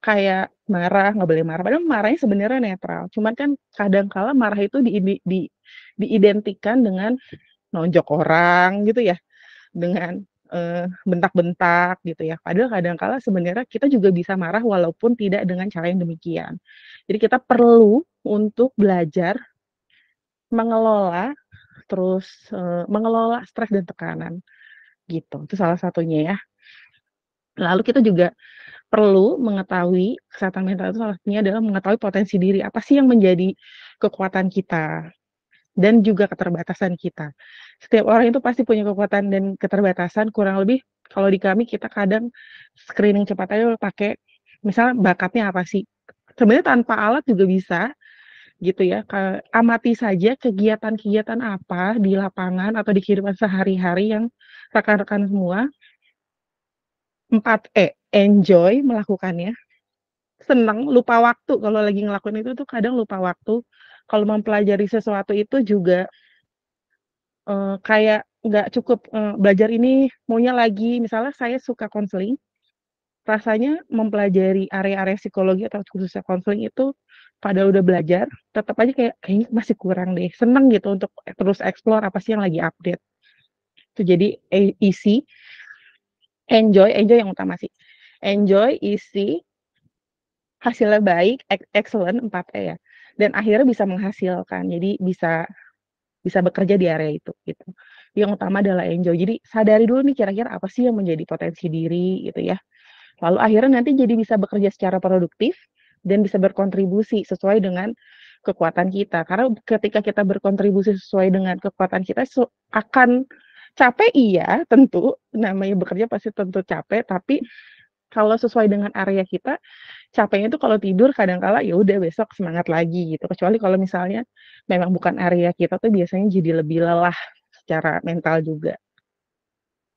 Speaker 3: Kayak marah, nggak boleh marah. Padahal marahnya sebenarnya netral. Cuman kan kadang kala marah itu diidentikan dengan nonjok orang gitu ya, dengan bentak-bentak gitu ya. Padahal kadang kala sebenarnya kita juga bisa marah walaupun tidak dengan cara yang demikian. Jadi kita perlu untuk belajar mengelola terus mengelola stres dan tekanan gitu. Itu salah satunya ya. Lalu kita juga perlu mengetahui kesehatan mental itu salah satunya adalah mengetahui potensi diri. Apa sih yang menjadi kekuatan kita dan juga keterbatasan kita. Setiap orang itu pasti punya kekuatan dan keterbatasan. Kurang lebih kalau di kami kita kadang screening cepat aja pakai misalnya bakatnya apa sih. Sebenarnya tanpa alat juga bisa gitu ya. Amati saja kegiatan-kegiatan apa di lapangan atau di kehidupan sehari-hari yang rekan-rekan semua 4E, enjoy melakukannya, senang, lupa waktu kalau lagi ngelakuin itu tuh kadang lupa waktu. Kalau mempelajari sesuatu itu juga kayak nggak cukup belajar ini maunya lagi misalnya saya suka konseling, rasanya mempelajari area-area psikologi atau khususnya konseling itu padahal udah belajar, tetap aja kayaknya masih kurang deh, seneng gitu untuk terus explore apa sih yang lagi update. Itu jadi isi, enjoy yang utama sih. Enjoy, isi, hasilnya baik, excellent 4E ya. Dan akhirnya bisa menghasilkan. Jadi bisa bekerja di area itu gitu. Yang utama adalah enjoy. Jadi sadari dulu nih kira-kira apa sih yang menjadi potensi diri gitu ya. Lalu akhirnya nanti jadi bisa bekerja secara produktif dan bisa berkontribusi sesuai dengan kekuatan kita. Karena ketika kita berkontribusi sesuai dengan kekuatan kita akan capek iya, tentu namanya bekerja pasti tentu capek, tapi kalau sesuai dengan area kita, capeknya itu kalau tidur kadang-kala ya udah besok semangat lagi gitu. Kecuali kalau misalnya memang bukan area kita tuh biasanya jadi lebih lelah secara mental juga.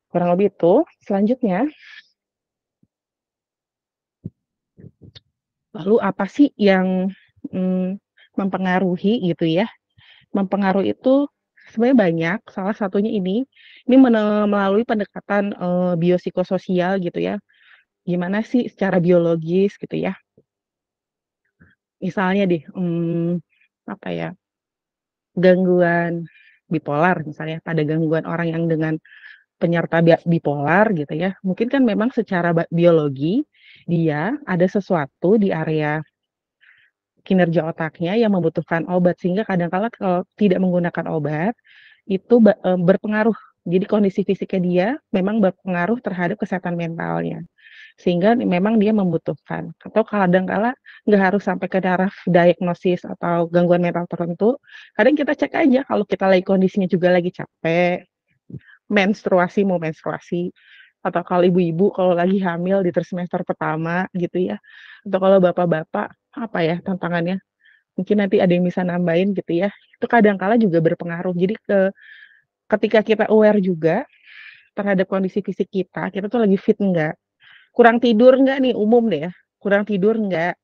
Speaker 3: Kurang lebih itu. Selanjutnya, lalu apa sih yang mempengaruhi gitu ya? Mempengaruhi itu sebenarnya banyak. Salah satunya ini melalui pendekatan biopsikososial gitu ya. Gimana sih secara biologis gitu ya? Misalnya deh, apa ya? Gangguan bipolar misalnya, pada gangguan orang yang dengan penyerta bipolar gitu ya, mungkin kan memang secara biologi dia ada sesuatu di area kinerja otaknya yang membutuhkan obat sehingga kadang-kala kalau tidak menggunakan obat itu berpengaruh. Jadi kondisi fisiknya dia memang berpengaruh terhadap kesehatan mentalnya. Sehingga memang dia membutuhkan atau kadang-kala nggak harus sampai ke taraf diagnosis atau gangguan mental tertentu. Kadang kita cek aja kalau kita lagi kondisinya juga lagi capek, mau menstruasi, atau kalau ibu-ibu kalau lagi hamil di trimester pertama gitu ya, atau kalau bapak-bapak apa ya tantangannya, mungkin nanti ada yang bisa nambahin gitu ya, itu kadang kala juga berpengaruh. Jadi ketika kita aware juga terhadap kondisi fisik kita tuh lagi fit enggak, kurang tidur enggak nih umum deh ya, kurang tidur enggak,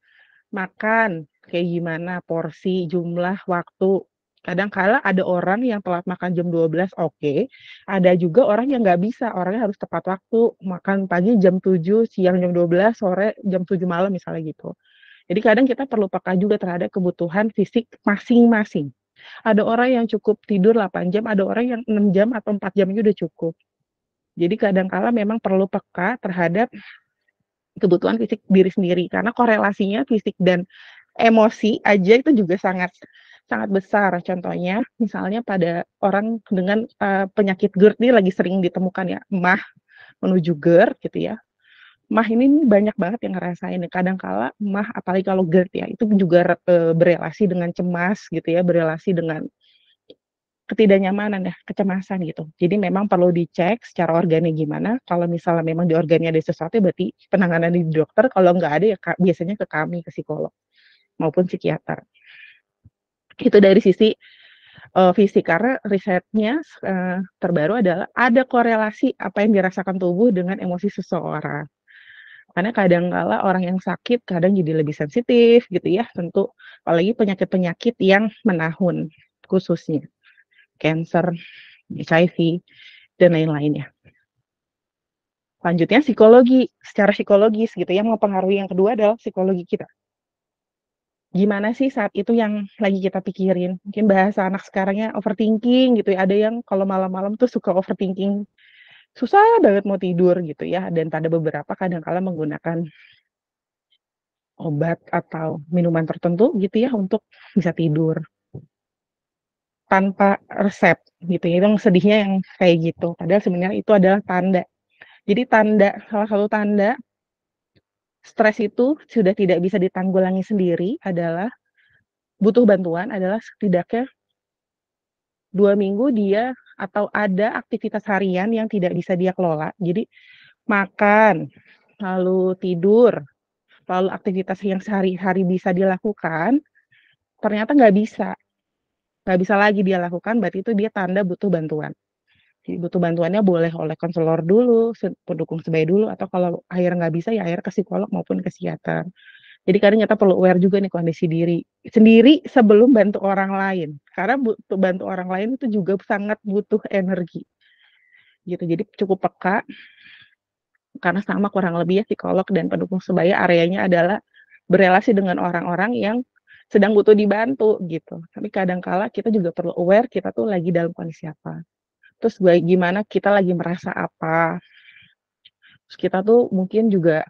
Speaker 3: makan kayak gimana, porsi, jumlah, waktu. Kadang kala ada orang yang telat makan jam 12 oke, ada juga orang yang nggak bisa, orangnya harus tepat waktu, makan pagi jam 7, siang jam 12, sore jam 7 malam misalnya gitu. Jadi kadang kita perlu peka juga terhadap kebutuhan fisik masing-masing. Ada orang yang cukup tidur 8 jam, ada orang yang 6 jam atau 4 jam itu udah cukup. Jadi kadang kala memang perlu peka terhadap kebutuhan fisik diri sendiri karena korelasinya fisik dan emosi aja itu juga sangat besar. Contohnya misalnya pada orang dengan penyakit GERD ini lagi sering ditemukan ya, MAH menuju GERD gitu ya. MAH ini banyak banget yang ngerasain. Kadang kala MAH apalagi kalau GERD ya, itu juga berelasi dengan cemas gitu ya, berelasi dengan ketidaknyamanan ya, kecemasan gitu. Jadi memang perlu dicek secara organik gimana, kalau misalnya memang di organinya ada sesuatu berarti penanganan di dokter, kalau nggak ada ya biasanya ke kami, ke psikolog maupun psikiater. Itu dari sisi fisik, karena risetnya terbaru adalah ada korelasi apa yang dirasakan tubuh dengan emosi seseorang. Karena kadang-kala orang yang sakit kadang jadi lebih sensitif gitu ya, tentu apalagi penyakit-penyakit yang menahun khususnya. Cancer, HIV, dan lain-lainnya. Selanjutnya psikologi, secara psikologis gitu yang mempengaruhi yang kedua adalah psikologi kita. Gimana sih saat itu yang lagi kita pikirin? Mungkin bahasa anak sekarangnya overthinking gitu ya, ada yang kalau malam-malam tuh suka overthinking, susah banget mau tidur gitu ya, dan pada beberapa kadang-kala menggunakan obat atau minuman tertentu gitu ya untuk bisa tidur. Tanpa resep gitu ya, yang sedihnya yang kayak gitu, padahal sebenarnya itu adalah tanda. Jadi salah satu tanda stres itu sudah tidak bisa ditanggulangi sendiri adalah butuh bantuan adalah setidaknya 2 minggu dia atau ada aktivitas harian yang tidak bisa dia kelola. Jadi makan, lalu tidur, lalu aktivitas yang sehari-hari bisa dilakukan, ternyata nggak bisa lagi dia lakukan, berarti itu dia tanda butuh bantuan. Jadi butuh bantuannya boleh oleh konselor dulu, pendukung sebaya dulu, atau kalau akhirnya nggak bisa ya akhirnya ke psikolog maupun ke psikiater. Jadi kadang kita perlu aware juga nih kondisi diri sendiri sebelum bantu orang lain. Karena bantu orang lain itu juga sangat butuh energi. Gitu. Jadi cukup peka karena sama kurang lebih ya psikolog dan pendukung sebaya areanya adalah berelasi dengan orang-orang yang sedang butuh dibantu gitu. Tapi kadang-kala kita juga perlu aware kita tuh lagi dalam kondisi apa. Terus gimana kita lagi merasa apa. Terus kita tuh mungkin juga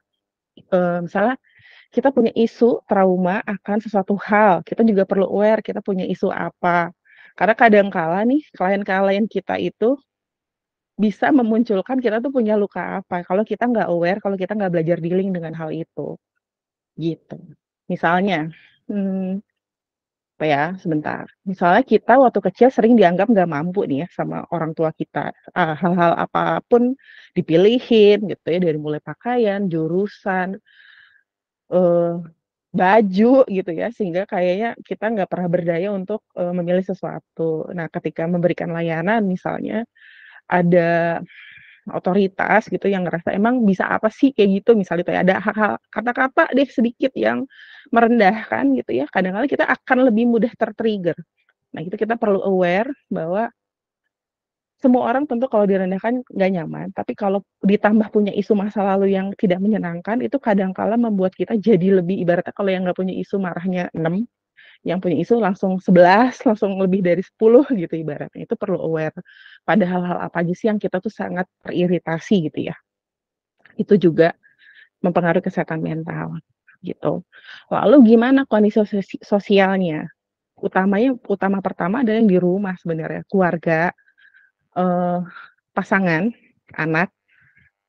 Speaker 3: misalnya kita punya isu trauma akan sesuatu hal, kita juga perlu aware kita punya isu apa. Karena kadang-kala nih klien-klien kita itu bisa memunculkan kita tuh punya luka apa, kalau kita nggak aware, kalau kita nggak belajar dealing dengan hal itu, gitu. Misalnya, apa ya, sebentar, misalnya kita waktu kecil sering dianggap nggak mampu nih ya sama orang tua kita, hal-hal apapun dipilihin gitu ya, dari mulai pakaian, jurusan, baju gitu ya, sehingga kayaknya kita nggak pernah berdaya untuk, memilih sesuatu. Nah, ketika memberikan layanan misalnya, ada otoritas gitu yang ngerasa, "Emang bisa apa sih?" Kayak gitu, misalnya kayak ada hal-hal kata-kata deh sedikit yang merendahkan gitu ya, kadang-kadang kita akan lebih mudah ter-trigger. Nah, itu kita perlu aware bahwa semua orang tentu kalau direndahkan nggak nyaman, tapi kalau ditambah punya isu masa lalu yang tidak menyenangkan, itu kadang-kala membuat kita jadi lebih ibaratnya kalau yang nggak punya isu marahnya 6, yang punya isu langsung 11, langsung lebih dari 10 gitu ibaratnya. Itu perlu aware pada hal-hal apa aja sih yang kita tuh sangat teriritasi gitu ya. Itu juga mempengaruhi kesehatan mental gitu. Lalu gimana kondisi sosialnya? Utama pertama adalah yang di rumah sebenarnya, keluarga, pasangan, anak,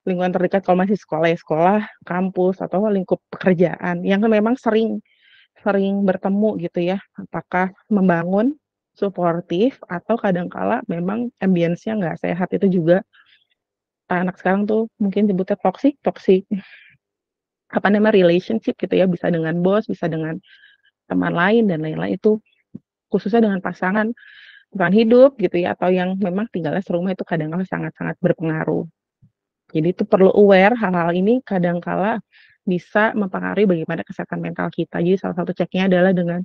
Speaker 3: lingkungan terdekat kalau masih sekolah ya sekolah, kampus, atau lingkup pekerjaan yang memang sering bertemu gitu ya, apakah membangun suportif atau kadangkala memang ambience-nya nggak sehat. Itu juga anak sekarang tuh mungkin sebutnya toxic apa namanya, relationship gitu ya, bisa dengan bos, bisa dengan teman lain dan lain-lain, itu khususnya dengan pasangan bukan hidup gitu ya, atau yang memang tinggalnya serumah itu kadang-kala sangat-sangat berpengaruh. Jadi itu perlu aware hal-hal ini kadangkala bisa mempengaruhi bagaimana kesehatan mental kita. Jadi salah satu ceknya adalah dengan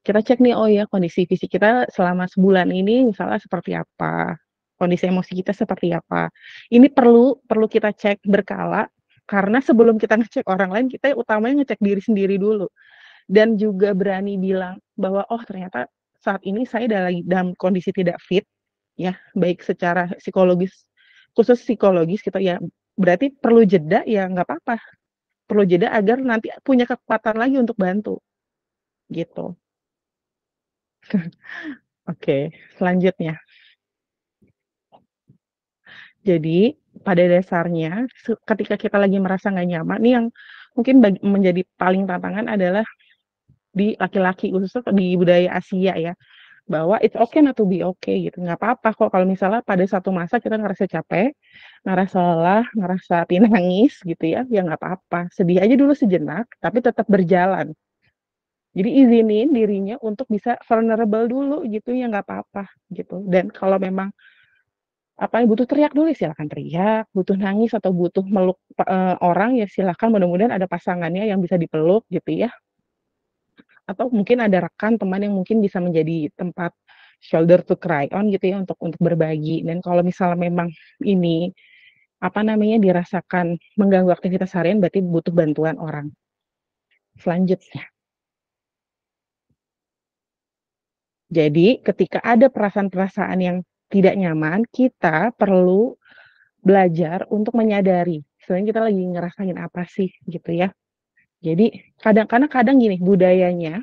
Speaker 3: kita cek nih, oh ya kondisi fisik kita selama sebulan ini misalnya seperti apa, kondisi emosi kita seperti apa. Ini perlu kita cek berkala, karena sebelum kita ngecek orang lain, kita utamanya ngecek diri sendiri dulu. Dan juga berani bilang bahwa, oh ternyata saat ini saya lagi dalam kondisi tidak fit, ya, baik secara psikologis, khusus psikologis gitu ya, berarti perlu jeda ya nggak apa-apa. Perlu jeda agar nanti punya kekuatan lagi untuk bantu, gitu. Oke, selanjutnya. Jadi pada dasarnya ketika kita lagi merasa nggak nyaman, nih yang mungkin menjadi paling tantangan adalah di laki-laki, khususnya di budaya Asia ya. bahwa it's okay not to be okay gitu. Nggak apa-apa kok kalau misalnya pada satu masa kita ngerasa capek, ngerasa lelah, ngerasa nangis gitu ya nggak apa-apa. Sedih aja dulu sejenak, tapi tetap berjalan. Jadi izinin dirinya untuk bisa vulnerable dulu gitu, ya nggak apa-apa gitu. Dan kalau memang butuh teriak dulu, silakan teriak, butuh nangis atau butuh meluk orang, ya silakan, mudah-mudahan ada pasangannya yang bisa dipeluk gitu ya. Atau mungkin ada rekan teman yang mungkin bisa menjadi tempat shoulder to cry on gitu ya, untuk berbagi. Dan kalau misalnya memang ini, dirasakan mengganggu aktivitas harian, berarti butuh bantuan orang. Selanjutnya. Jadi ketika ada perasaan-perasaan yang tidak nyaman, kita perlu belajar untuk menyadari, sebenarnya kita lagi ngerasain apa sih gitu ya. Jadi kadang gini, budayanya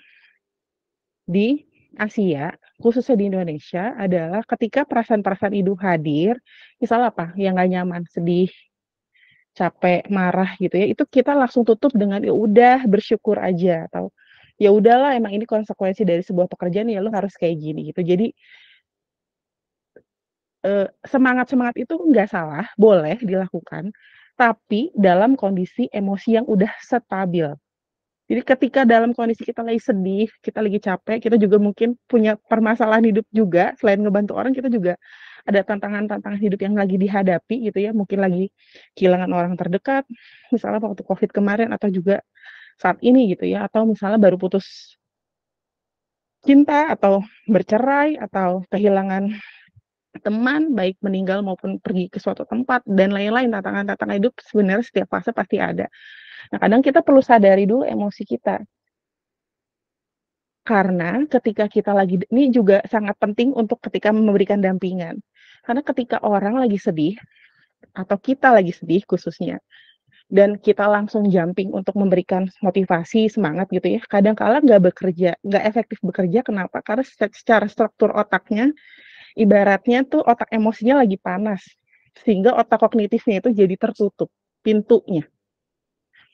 Speaker 3: di Asia, khususnya di Indonesia, adalah ketika perasaan-perasaan itu hadir, misalnya apa, yang nggak nyaman, sedih, capek, marah gitu ya, itu kita langsung tutup dengan, ya udah bersyukur aja, atau ya udahlah emang ini konsekuensi dari sebuah pekerjaan, ya lu harus kayak gini gitu. Jadi semangat-semangat itu nggak salah, boleh dilakukan, tapi dalam kondisi emosi yang udah stabil. Jadi ketika dalam kondisi kita lagi sedih, kita lagi capek, kita juga mungkin punya permasalahan hidup juga, selain ngebantu orang, kita juga ada tantangan-tantangan hidup yang lagi dihadapi gitu ya, mungkin lagi kehilangan orang terdekat, misalnya waktu Covid kemarin, atau juga saat ini gitu ya, atau misalnya baru putus cinta, atau bercerai, atau kehilangan teman, baik meninggal maupun pergi ke suatu tempat, dan lain-lain. Tantangan-tantangan hidup sebenarnya setiap fase pasti ada. Nah, kadang kita perlu sadari dulu emosi kita. Karena ketika kita lagi, ini juga sangat penting untuk ketika memberikan dampingan. Karena ketika orang lagi sedih, atau kita lagi sedih khususnya, dan kita langsung jumping untuk memberikan motivasi, semangat gitu ya, kadang-kala nggak efektif bekerja. Kenapa? Karena secara struktur otaknya, ibaratnya tuh otak emosinya lagi panas, sehingga otak kognitifnya itu jadi tertutup pintunya.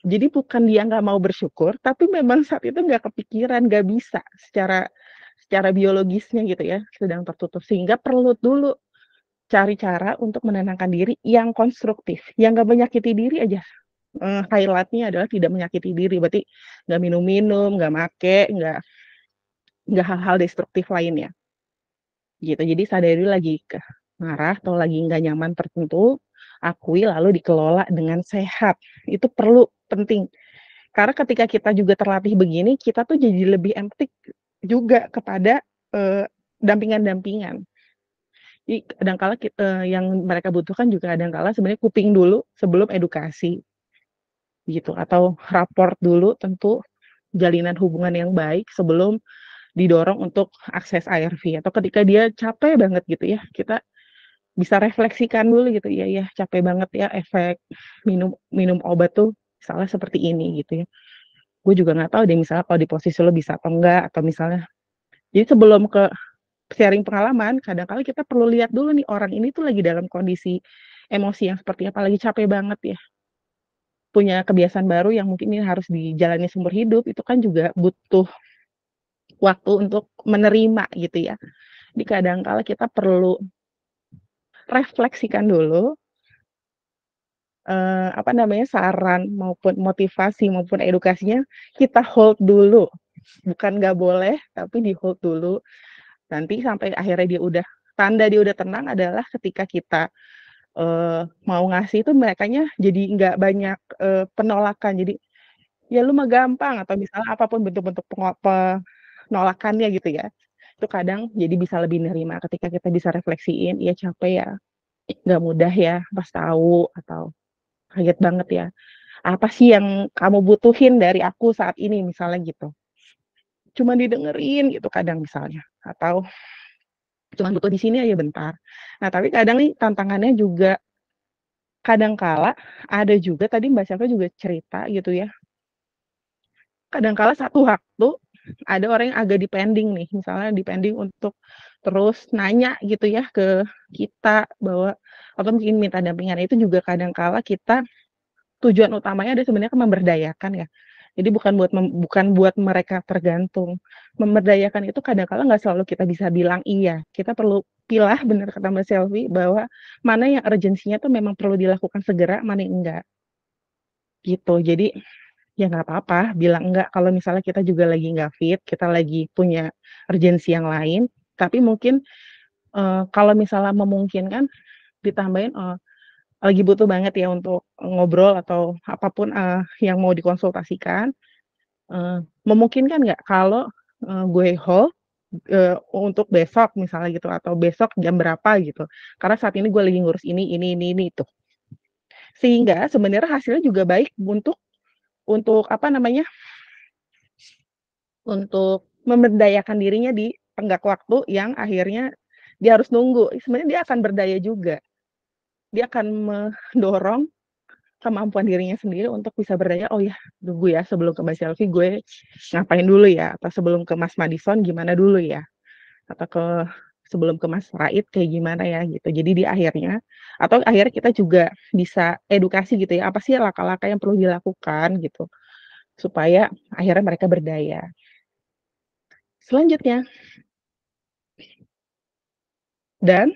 Speaker 3: Jadi bukan dia nggak mau bersyukur, tapi memang saat itu nggak kepikiran, nggak bisa secara biologisnya gitu ya, sedang tertutup. Sehingga perlu dulu cari cara untuk menenangkan diri yang konstruktif, yang nggak menyakiti diri aja. Highlight-nya adalah tidak menyakiti diri, berarti nggak minum-minum, nggak make, nggak hal-hal destruktif lainnya. Gitu. Jadi sadari lagi marah atau lagi nggak nyaman tertentu, akui lalu dikelola dengan sehat. Itu penting. Karena ketika kita juga terlatih begini, kita tuh jadi lebih empatik juga kepada dampingan-dampingan. Jadi kadang-kala yang mereka butuhkan juga kadang-kala sebenarnya kuping dulu sebelum edukasi. Gitu, atau raport dulu, tentu jalinan hubungan yang baik sebelum didorong untuk akses ARV, atau ketika dia capek banget gitu ya, kita bisa refleksikan dulu gitu, ya capek banget ya, efek minum obat tuh misalnya seperti ini gitu ya. Gue juga nggak tahu deh misalnya kalau di posisi lo bisa atau enggak, atau misalnya, jadi sebelum ke sharing pengalaman, kadang-kala kita perlu lihat dulu nih, orang ini tuh lagi dalam kondisi emosi yang seperti apa, lagi capek banget ya, punya kebiasaan baru yang mungkin ini harus dijalani seumur hidup, itu kan juga butuh waktu untuk menerima gitu ya. Jadi kadang-kala kita perlu refleksikan dulu, saran maupun motivasi maupun edukasinya kita hold dulu. Bukan nggak boleh, tapi di-hold dulu. Nanti sampai akhirnya tanda dia udah tenang adalah ketika kita mau ngasih itu merekanya jadi nggak banyak penolakan. Jadi, ya lu mah gampang, atau misalnya apapun bentuk-bentuk penolakannya gitu ya. Itu kadang jadi bisa lebih nerima ketika kita bisa refleksiin, ya capek ya, nggak mudah ya pas tahu, atau kaget banget ya. Apa sih yang kamu butuhin dari aku saat ini misalnya gitu. Cuma didengerin gitu kadang misalnya, atau cuma butuh di sini aja bentar. Nah, tapi kadang nih tantangannya juga kadangkala ada juga, tadi Mbak Syafra juga cerita gitu ya. Kadangkala satu waktu ada orang yang agak depending nih, misalnya depending untuk terus nanya gitu ya ke kita bahwa, atau mungkin minta dampingan, itu juga kadangkala kita tujuan utamanya ada sebenarnya kan memberdayakan ya. Jadi bukan buat mereka tergantung. Memberdayakan itu kadang-kala nggak selalu kita bisa bilang iya. Kita perlu pilah, bener kata Mbak Selvi, bahwa mana yang urgensinya tuh memang perlu dilakukan segera, mana yang enggak, gitu. Jadi, ya nggak apa-apa bilang enggak kalau misalnya kita juga lagi nggak fit, kita lagi punya urgensi yang lain, tapi mungkin, kalau misalnya memungkinkan ditambahin, lagi butuh banget ya untuk ngobrol atau apapun, yang mau dikonsultasikan, memungkinkan nggak kalau, gue hold, untuk besok misalnya gitu atau besok jam berapa gitu, karena saat ini gue lagi ngurus ini, itu. Sehingga sebenarnya hasilnya juga baik untuk apa namanya, untuk memberdayakan dirinya di tenggat waktu yang akhirnya dia harus nunggu. Sebenarnya dia akan berdaya juga. Dia akan mendorong kemampuan dirinya sendiri untuk bisa berdaya, "Oh ya, tunggu ya sebelum ke Mbak Selvi gue ngapain dulu ya?" Atau sebelum ke Mas Madison gimana dulu ya? Atau sebelum ke Mas Raid kayak gimana ya gitu. Jadi di akhirnya atau akhirnya kita juga bisa edukasi gitu ya, apa sih langkah-langkah yang perlu dilakukan gitu, supaya akhirnya mereka berdaya. Selanjutnya dan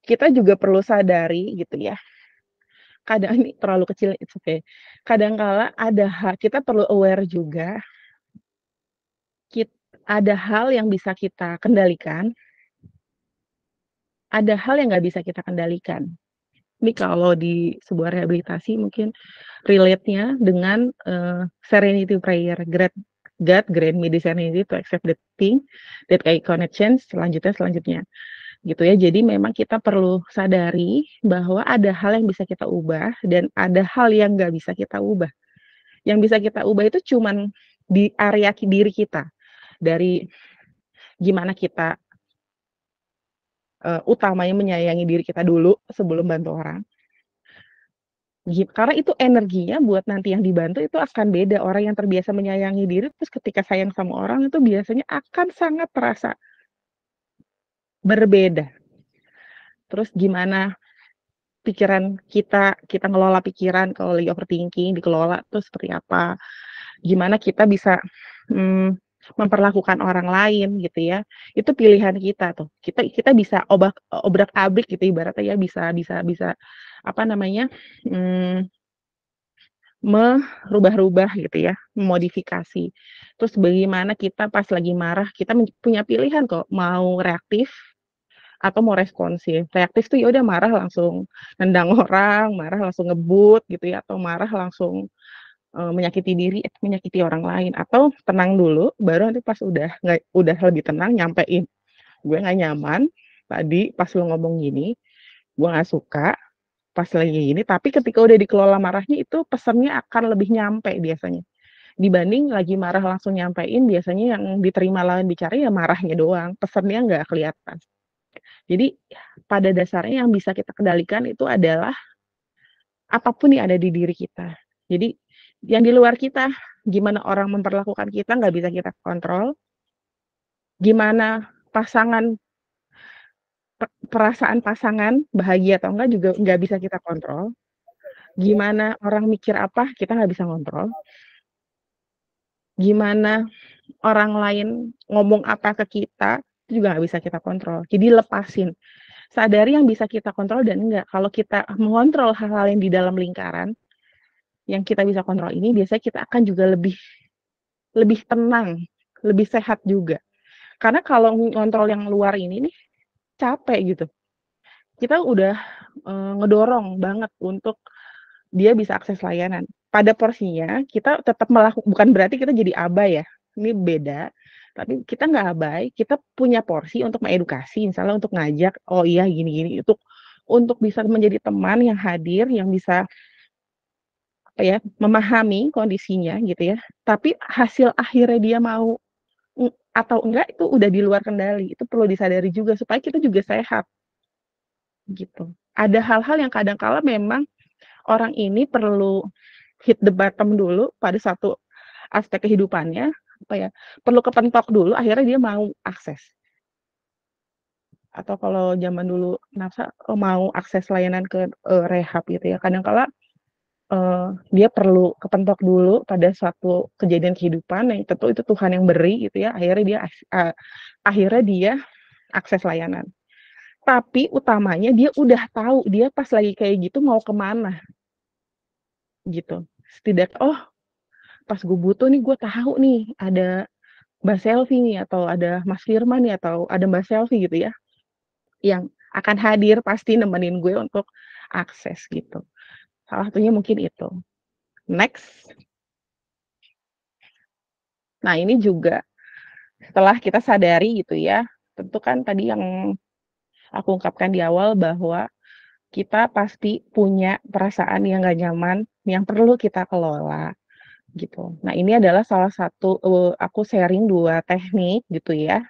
Speaker 3: kita juga perlu sadari gitu ya, kadang ini terlalu kecil, it's okay. Kadangkala kita perlu aware juga, ada hal yang bisa kita kendalikan, ada hal yang nggak bisa kita kendalikan. Ini kalau di sebuah rehabilitasi mungkin relate-nya dengan, serenity prayer, God grant me the serenity to accept the thing that I cannot change, selanjutnya, gitu ya. Jadi memang kita perlu sadari bahwa ada hal yang bisa kita ubah dan ada hal yang nggak bisa kita ubah. Yang bisa kita ubah itu cuman di area diri kita, dari gimana kita, utamanya menyayangi diri kita dulu sebelum bantu orang. Karena itu energinya buat nanti yang dibantu itu akan beda. Orang yang terbiasa menyayangi diri, terus ketika sayang sama orang itu biasanya akan sangat terasa berbeda. Terus gimana kita ngelola pikiran kalau lagi overthinking, dikelola tuh seperti apa. Gimana kita bisa, memperlakukan orang lain gitu ya, itu pilihan kita tuh. Kita bisa obrak-abrik gitu ibaratnya ya, bisa apa namanya, merubah-rubah gitu ya, memodifikasi. Terus bagaimana kita pas lagi marah, kita punya pilihan kok, mau reaktif atau mau responsif. Reaktif tuh ya udah marah langsung nendang orang, marah langsung ngebut gitu ya, atau marah langsung, menyakiti diri, menyakiti orang lain, atau tenang dulu, baru nanti pas udah lebih tenang nyampein, "Gue nggak nyaman tadi pas lu ngomong gini, gue nggak suka pas lagi gini," tapi ketika udah dikelola marahnya itu pesannya akan lebih nyampe biasanya. Dibanding lagi marah langsung nyampein, biasanya yang diterima lawan bicara ya marahnya doang, pesannya nggak kelihatan. Jadi pada dasarnya yang bisa kita kendalikan itu adalah apapun yang ada di diri kita. Jadi yang di luar kita, gimana orang memperlakukan kita nggak bisa kita kontrol, gimana perasaan pasangan bahagia atau enggak juga nggak bisa kita kontrol, gimana orang mikir apa kita nggak bisa kontrol, gimana orang lain ngomong apa ke kita itu juga nggak bisa kita kontrol. Jadi lepasin, sadari yang bisa kita kontrol dan enggak. Kalau kita mengontrol hal-hal yang di dalam lingkaran, yang kita bisa kontrol ini biasanya kita akan juga lebih tenang, lebih sehat juga. Karena kalau ngontrol yang luar ini nih capek gitu. Kita udah, ngedorong banget untuk dia bisa akses layanan. Pada porsinya kita tetap bukan berarti kita jadi abai ya, ini beda. Tapi kita nggak abai, kita punya porsi untuk mengedukasi, misalnya untuk ngajak, "Oh iya gini-gini," untuk bisa menjadi teman yang hadir, yang bisa apa ya, memahami kondisinya gitu ya. Tapi hasil akhirnya dia mau atau enggak itu udah di luar kendali, itu perlu disadari juga supaya kita juga sehat, gitu. Ada hal-hal yang kadang kala memang orang ini perlu hit the bottom dulu pada satu aspek kehidupannya, apa ya, perlu kepentok dulu akhirnya dia mau akses. Atau kalau zaman dulu mau akses layanan ke, rehab gitu ya, kadang kala dia perlu kepentok dulu pada suatu kejadian kehidupan yang tentu itu Tuhan yang beri gitu ya, akhirnya dia akses layanan. Tapi utamanya dia udah tahu dia pas lagi kayak gitu mau kemana gitu. Oh pas gue butuh nih gue tahu nih ada Mbak Selvi nih atau ada Mas Firman nih atau ada Mbak Selvi gitu ya yang akan hadir pasti nemenin gue untuk akses gitu. Salah satunya mungkin itu. Next. Nah, ini juga setelah kita sadari gitu ya, tentu kan tadi yang aku ungkapkan di awal bahwa kita pasti punya perasaan yang gak nyaman yang perlu kita kelola gitu. Nah, ini adalah salah satu aku sharing 2 teknik gitu ya.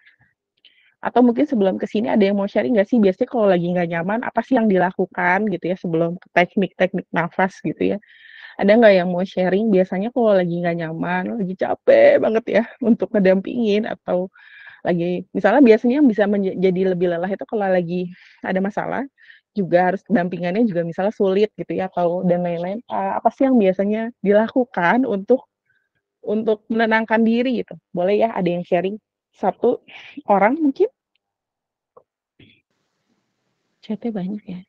Speaker 3: Atau mungkin sebelum ke sini ada yang mau sharing nggak sih biasanya kalau lagi nggak nyaman apa sih yang dilakukan gitu ya sebelum teknik-teknik nafas gitu ya? Ada nggak yang mau sharing biasanya kalau lagi nggak nyaman, lagi capek banget ya untuk ngedampingin atau lagi misalnya biasanya yang bisa jadi lebih lelah itu kalau lagi ada masalah, juga harus dampingannya juga misalnya sulit gitu ya atau dan lain-lain, apa sih yang biasanya dilakukan untuk menenangkan diri gitu? Boleh ya ada yang sharing? 1 orang mungkin? Chat-nya banyak ya?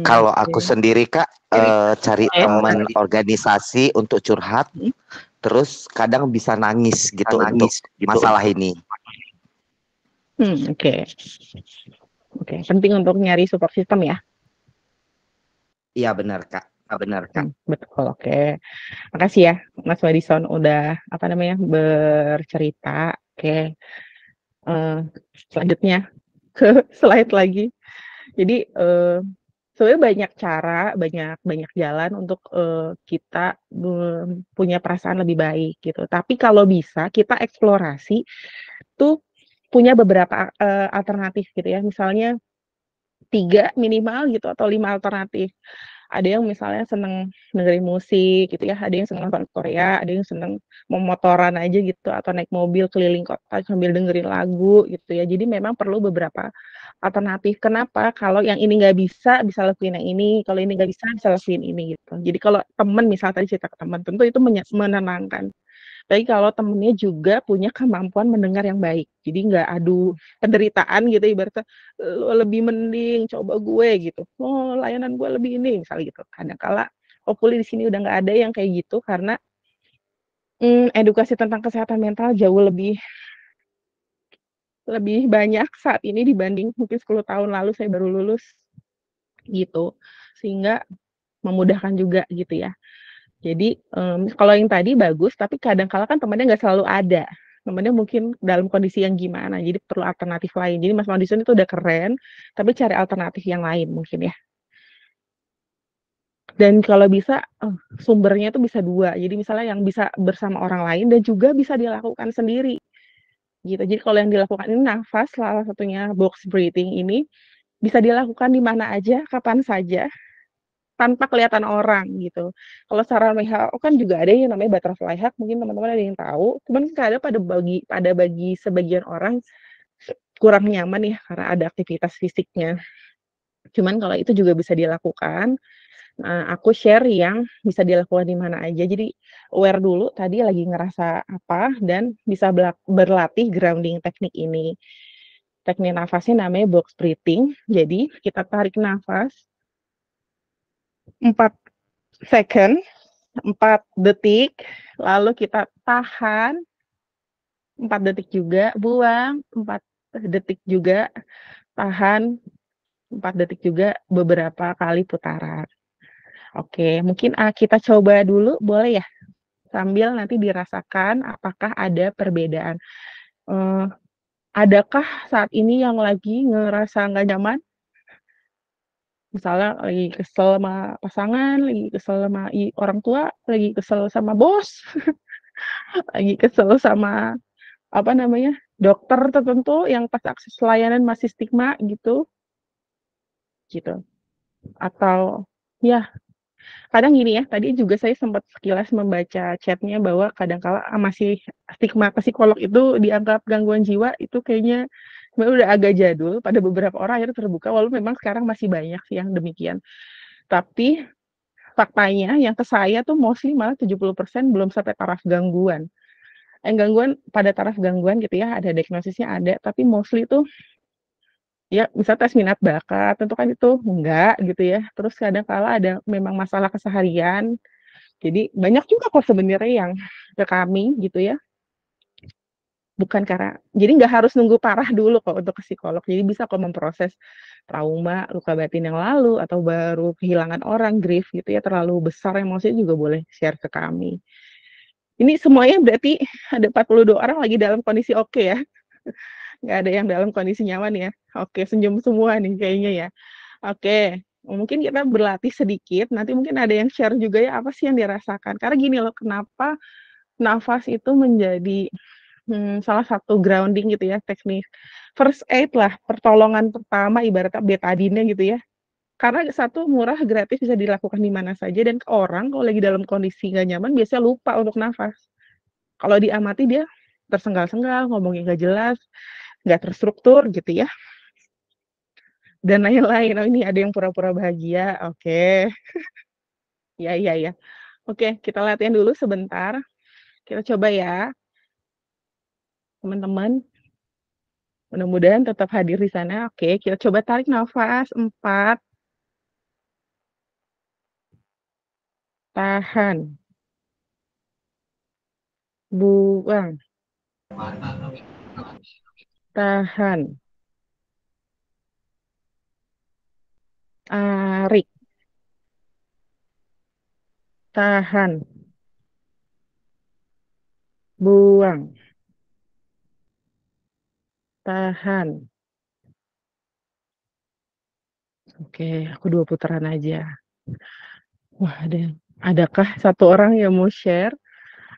Speaker 4: Kalau aku
Speaker 3: Oke.
Speaker 4: sendiri Kak, cari teman organisasi untuk curhat, terus kadang bisa nangis gitu untuk masalah ini.
Speaker 3: Oke. Oke, penting untuk nyari support system ya?
Speaker 4: Iya benar Kak.
Speaker 3: Betul, oke. Makasih ya Mas Madison udah, apa namanya, bercerita. Oke, selanjutnya ke slide lagi. Jadi, sebenarnya banyak cara, banyak jalan untuk, kita punya perasaan lebih baik gitu. Tapi kalau bisa kita eksplorasi tuh punya beberapa, alternatif gitu ya. Misalnya 3 minimal gitu atau 5 alternatif. Ada yang misalnya seneng dengerin musik gitu ya, ada yang seneng nonton Korea, ada yang seneng motoran aja gitu atau naik mobil keliling kota sambil dengerin lagu gitu ya. Jadi memang perlu beberapa alternatif. Kenapa? Kalau yang ini nggak bisa, bisa lakuin yang ini, kalau ini nggak bisa lakuin ini gitu. Jadi kalau temen misal tadi cerita ke teman, tentu itu menenangkan. Tapi kalau temennya juga punya kemampuan mendengar yang baik, jadi nggak adu penderitaan gitu ibaratnya, "Lu lebih mending coba gue," gitu, "Oh layanan gue lebih ini," misalnya gitu. Kadang kala hopefully di sini udah nggak ada yang kayak gitu karena, edukasi tentang kesehatan mental jauh lebih banyak saat ini dibanding mungkin 10 tahun lalu saya baru lulus, gitu. Sehingga memudahkan juga gitu ya. Jadi, kalau yang tadi bagus, tapi kadang kala kan temennya nggak selalu ada. Temennya mungkin dalam kondisi yang gimana, jadi perlu alternatif lain. Jadi Mas Madison itu udah keren, tapi cari alternatif yang lain mungkin ya. Dan kalau bisa, sumbernya itu bisa 2. Jadi misalnya yang bisa bersama orang lain dan juga bisa dilakukan sendiri, gitu. Jadi kalau yang dilakukan ini nafas, salah satunya box breathing ini, bisa dilakukan di mana aja, kapan saja, tanpa kelihatan orang gitu. Kalau secara WHO kan juga ada yang namanya butterfly hug, mungkin teman-teman ada yang tahu, cuman kadang bagi sebagian orang kurang nyaman ya karena ada aktivitas fisiknya. Cuman kalau itu juga bisa dilakukan, aku share yang bisa dilakukan di mana aja. Jadi aware dulu tadi lagi ngerasa apa dan bisa berlatih grounding teknik ini. Teknik nafasnya namanya box breathing. Jadi kita tarik nafas 4 second, 4 detik, lalu kita tahan 4 detik juga, buang 4 detik juga, tahan 4 detik juga, beberapa kali putaran. Oke, mungkin, kita coba dulu boleh ya? Sambil nanti dirasakan apakah ada perbedaan. Adakah saat ini yang lagi ngerasa nggak nyaman? Misalnya lagi kesel sama pasangan, lagi kesel sama orang tua, lagi kesel sama bos, lagi kesel sama, apa namanya, dokter tertentu yang pas akses layanan masih stigma gitu. Atau ya kadang gini ya, tadi juga saya sempat sekilas membaca chatnya bahwa kadangkala masih stigma ke psikolog itu dianggap gangguan jiwa itu kayaknya sebenarnya udah agak jadul, pada beberapa orang akhirnya terbuka, walaupun memang sekarang masih banyak sih yang demikian. Tapi faktanya yang ke saya tuh mostly malah 70% belum sampai taraf gangguan. Gangguan pada taraf gangguan gitu ya, ada diagnosisnya ada, tapi mostly tuh ya misal tes minat bakat, tentu kan itu enggak gitu ya. Terus kadang kala ada memang masalah keseharian. Jadi banyak juga kok sebenarnya yang ke kami gitu ya. Bukan karena jadi nggak harus nunggu parah dulu kok untuk ke psikolog. Jadi bisa kok memproses trauma, luka batin yang lalu atau baru kehilangan orang, grief gitu ya, terlalu besar emosinya juga boleh share ke kami. Ini semuanya berarti ada 42 orang lagi dalam kondisi oke ya? Nggak ada yang dalam kondisi nyaman ya? Oke, senyum semua nih kayaknya ya. Oke, mungkin kita berlatih sedikit, nanti mungkin ada yang share juga ya, apa sih yang dirasakan. Karena gini loh, kenapa nafas itu menjadi salah satu grounding gitu ya, teknik first aid lah, pertolongan pertama ibaratnya betadine gitu ya. Karena satu, murah, gratis, bisa dilakukan di mana saja, dan orang kalau lagi dalam kondisi nggak nyaman biasanya lupa untuk nafas. Kalau diamati dia tersengal-sengal, ngomongnya nggak jelas, nggak terstruktur gitu ya, dan lain-lain. Oh ini ada yang pura-pura bahagia, oke. Ya, iya, ya. Oke, kita latihan dulu sebentar. Kita coba ya, teman-teman. Mudah-mudahan tetap hadir di sana. Oke, kita coba tarik nafas 4. Tahan. Buang. Tahan. Tarik. Tahan. Buang. Tahan. Oke, aku 2 putaran aja. Wah, adakah satu orang yang mau share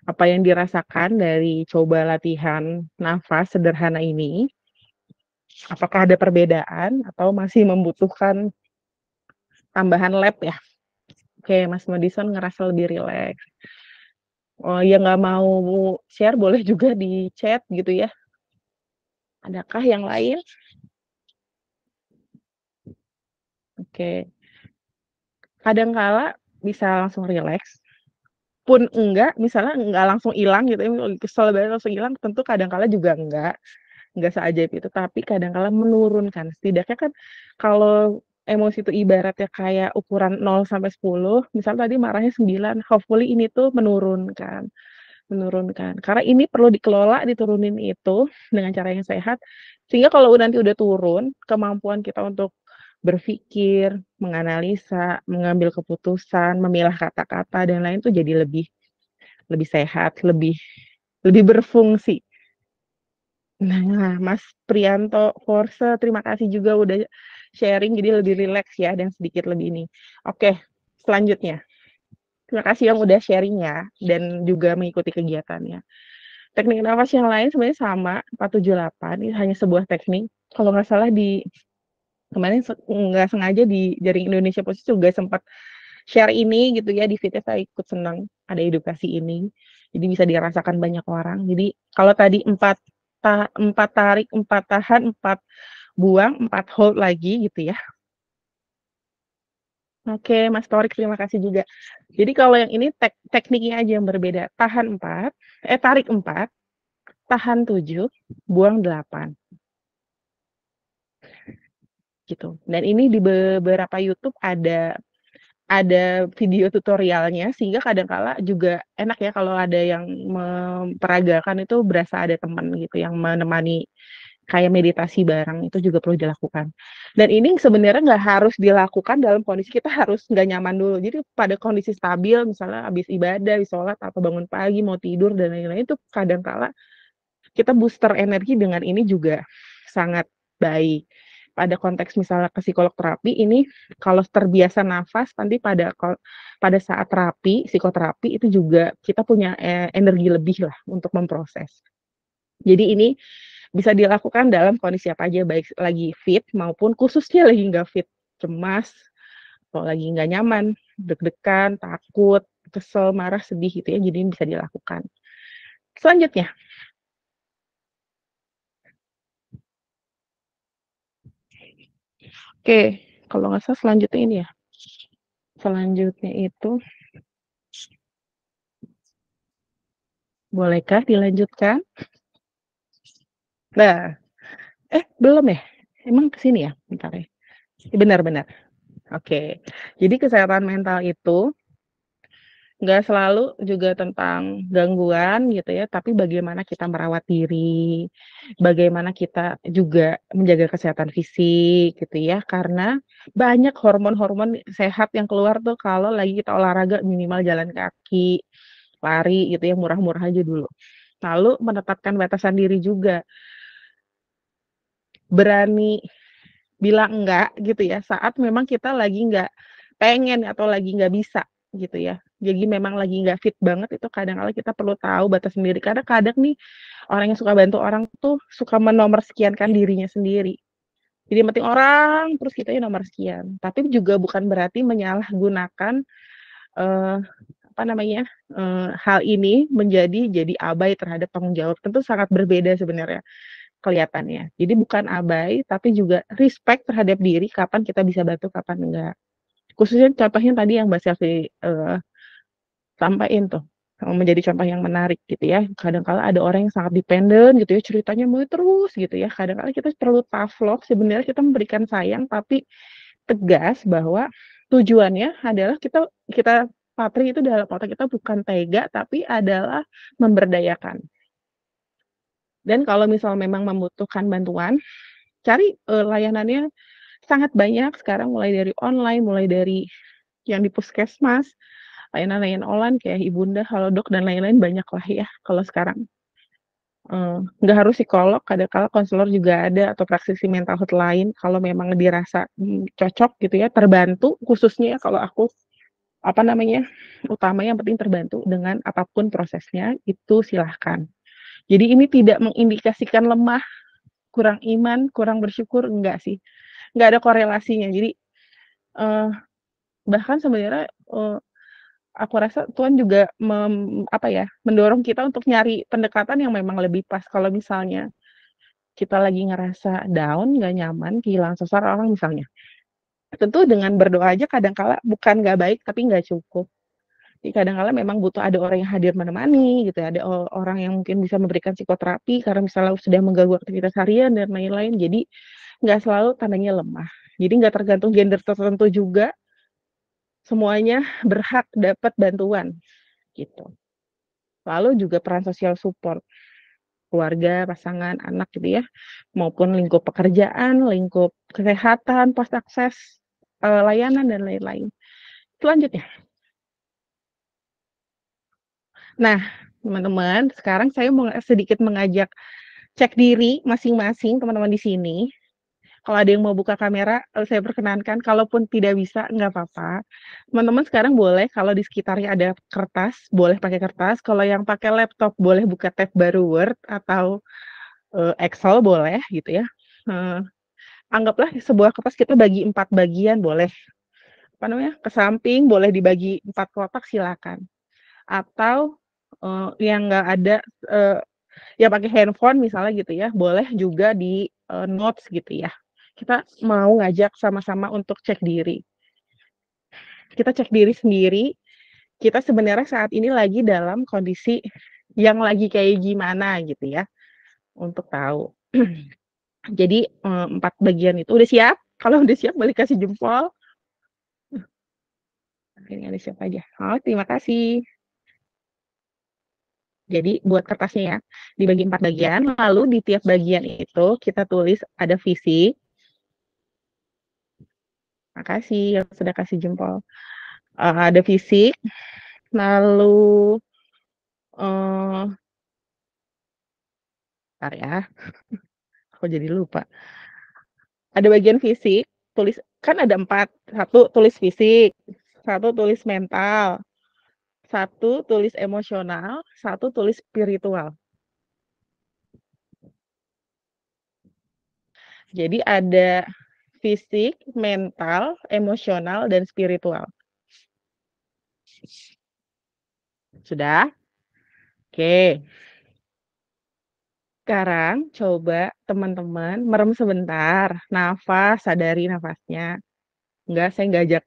Speaker 3: apa yang dirasakan dari coba latihan nafas sederhana ini? Apakah ada perbedaan atau masih membutuhkan tambahan lab ya? Oke, Mas Madison ngerasa lebih rileks. Oh, yang nggak mau share boleh juga di chat gitu ya. Adakah yang lain? Oke. Kadangkala bisa langsung rileks, pun enggak, misalnya enggak langsung hilang gitu ya, lagi kesel banget langsung hilang, tentu kadangkala juga enggak seajaib itu, tapi kadangkala menurunkan. Setidaknya kan kalau emosi itu ibaratnya kayak ukuran 0 sampai 10, misal tadi marahnya 9, hopefully ini tuh menurunkan. Karena ini perlu dikelola, diturunin itu dengan cara yang sehat, sehingga kalau nanti udah turun, kemampuan kita untuk berpikir, menganalisa, mengambil keputusan, memilah kata-kata dan lain tuh jadi lebih sehat, lebih berfungsi. Nah, Mas Priyanto Forse, terima kasih juga udah sharing jadi lebih rileks ya dan sedikit lebih ini. Oke, selanjutnya. Terima kasih yang udah sharing ya dan juga mengikuti kegiatannya. Teknik nafas yang lain sebenarnya sama, 478, ini hanya sebuah teknik. Kalau nggak salah di kemarin nggak sengaja di Jaring Indonesia Positif juga sempat share ini gitu ya, di feed-nya saya ikut senang ada edukasi ini. Jadi bisa dirasakan banyak orang. Jadi kalau tadi 4 tarik, 4 tahan, 4 buang, 4 hold lagi gitu ya. Oke, Mas Torik terima kasih juga. Jadi kalau yang ini tekniknya aja yang berbeda. Tarik 4, tahan 7, buang 8. Gitu. Dan ini di beberapa YouTube ada video tutorialnya, sehingga kadangkala juga enak ya kalau ada yang memperagakan itu berasa ada teman gitu yang menemani kayak meditasi bareng, itu juga perlu dilakukan. Dan ini sebenarnya nggak harus dilakukan dalam kondisi kita harus nggak nyaman dulu. Jadi pada kondisi stabil, misalnya habis ibadah, habis sholat, atau bangun pagi, mau tidur, dan lain-lain, itu kadangkala kita booster energi dengan ini juga sangat baik. Pada konteks misalnya ke psikolog terapi, ini kalau terbiasa nafas, nanti pada saat terapi, psikoterapi, itu juga kita punya energi lebih lah untuk memproses. Jadi ini bisa dilakukan dalam kondisi apa aja, baik lagi fit maupun khususnya lagi nggak fit, cemas, atau lagi nggak nyaman, deg-degan, takut, kesel, marah, sedih gitu ya, jadi ini bisa dilakukan. Selanjutnya. Oke, kalau nggak salah selanjutnya ini ya. Selanjutnya itu bolehkah dilanjutkan? Nah, belum ya? Emang ke sini ya? Bentar ya. Benar. Oke. Jadi kesehatan mental itu nggak selalu juga tentang gangguan gitu ya, tapi bagaimana kita merawat diri, bagaimana kita juga menjaga kesehatan fisik gitu ya, karena banyak hormon-hormon sehat yang keluar tuh kalau lagi kita olahraga minimal jalan kaki, lari gitu ya, murah-murah aja dulu. Lalu menetapkan batasan diri juga, berani bilang enggak gitu ya, saat memang kita lagi nggak pengen atau lagi nggak bisa gitu ya. Jadi memang lagi nggak fit banget itu kadang-kala kita perlu tahu batas sendiri. Karena kadang nih orang yang suka bantu orang tuh suka menomorsekiankan dirinya sendiri. Jadi yang penting orang terus kitanya nomor sekian. Tapi juga bukan berarti menyalahgunakan eh, apa namanya hal ini jadi abai terhadap tanggung jawab. Tentu sangat berbeda sebenarnya kelihatannya. Jadi bukan abai, tapi juga respect terhadap diri, kapan kita bisa bantu, kapan enggak. Khususnya contohnya tadi yang Mbak Selvi sampaikan tuh, menjadi contoh yang menarik gitu ya. Kadang-kala ada orang yang sangat dependen gitu ya, ceritanya mau terus gitu ya. Kadang-kala kita perlu tough love, sebenarnya kita memberikan sayang, tapi tegas bahwa tujuannya adalah kita Patri itu dalam otak kita bukan tega, tapi adalah memberdayakan. Dan kalau misal memang membutuhkan bantuan, cari layanannya sangat banyak sekarang, mulai dari online, mulai dari yang di puskesmas, layanan-layanan online kayak Ibunda, Halodoc, dan lain-lain banyak lah ya kalau sekarang. Nggak harus psikolog, kadang-kala konselor juga ada atau praktisi mental health lain kalau memang dirasa cocok gitu ya, terbantu khususnya ya kalau aku apa namanya utama yang penting terbantu dengan apapun prosesnya itu silahkan. Jadi ini tidak mengindikasikan lemah, kurang iman, kurang bersyukur, enggak sih. Nggak ada korelasinya. Jadi bahkan sebenarnya aku rasa Tuhan juga mendorong kita untuk nyari pendekatan yang memang lebih pas. Kalau misalnya kita lagi ngerasa down, nggak nyaman, kehilangan seseorang misalnya. Tentu dengan berdoa aja kadang-kala bukan nggak baik, tapi nggak cukup. Jadi kadang-kala memang butuh ada orang yang hadir menemani gitu ya, ada orang yang mungkin bisa memberikan psikoterapi karena misalnya sudah mengganggu aktivitas harian dan lain-lain. Jadi nggak selalu tandanya lemah. Jadi nggak tergantung gender tertentu juga, semuanya berhak dapat bantuan gitu. Lalu juga peran sosial support, keluarga, pasangan, anak gitu ya, maupun lingkup pekerjaan, lingkup kesehatan, pos akses layanan dan lain-lain. Selanjutnya. Nah, teman-teman, sekarang saya mau sedikit mengajak cek diri masing-masing teman-teman di sini. Kalau ada yang mau buka kamera, saya perkenankan. Kalaupun tidak bisa, nggak apa-apa. Teman-teman sekarang boleh, kalau di sekitarnya ada kertas, boleh pakai kertas. Kalau yang pakai laptop, boleh buka tab baru Word atau Excel boleh gitu ya. Anggaplah sebuah kertas kita bagi 4 bagian, boleh. Apa namanya? Ke samping, boleh dibagi 4 kotak, silakan. Atau yang nggak ada ya pakai handphone misalnya gitu ya, boleh juga di notes gitu ya. Kita mau ngajak sama-sama untuk cek diri. Kita cek diri sendiri, kita sebenarnya saat ini lagi dalam kondisi yang lagi kayak gimana gitu ya, untuk tahu. Jadi 4 bagian itu udah siap? Kalau udah siap boleh kasih jempol. Ini ada siap aja. Oh, terima kasih. Jadi buat kertasnya ya, dibagi 4 bagian, lalu di tiap bagian itu kita tulis ada visi. Makasih yang sudah kasih jempol. Ada fisik, lalu bentar ya, aku jadi lupa. Ada bagian fisik, tulis kan ada 4, 1 tulis fisik, 1 tulis mental, 1 tulis emosional, 1 tulis spiritual. Jadi ada fisik, mental, emosional, dan spiritual. Sudah? Oke. Sekarang coba teman-teman merem sebentar, nafas, sadari nafasnya. Enggak, saya nggak ajak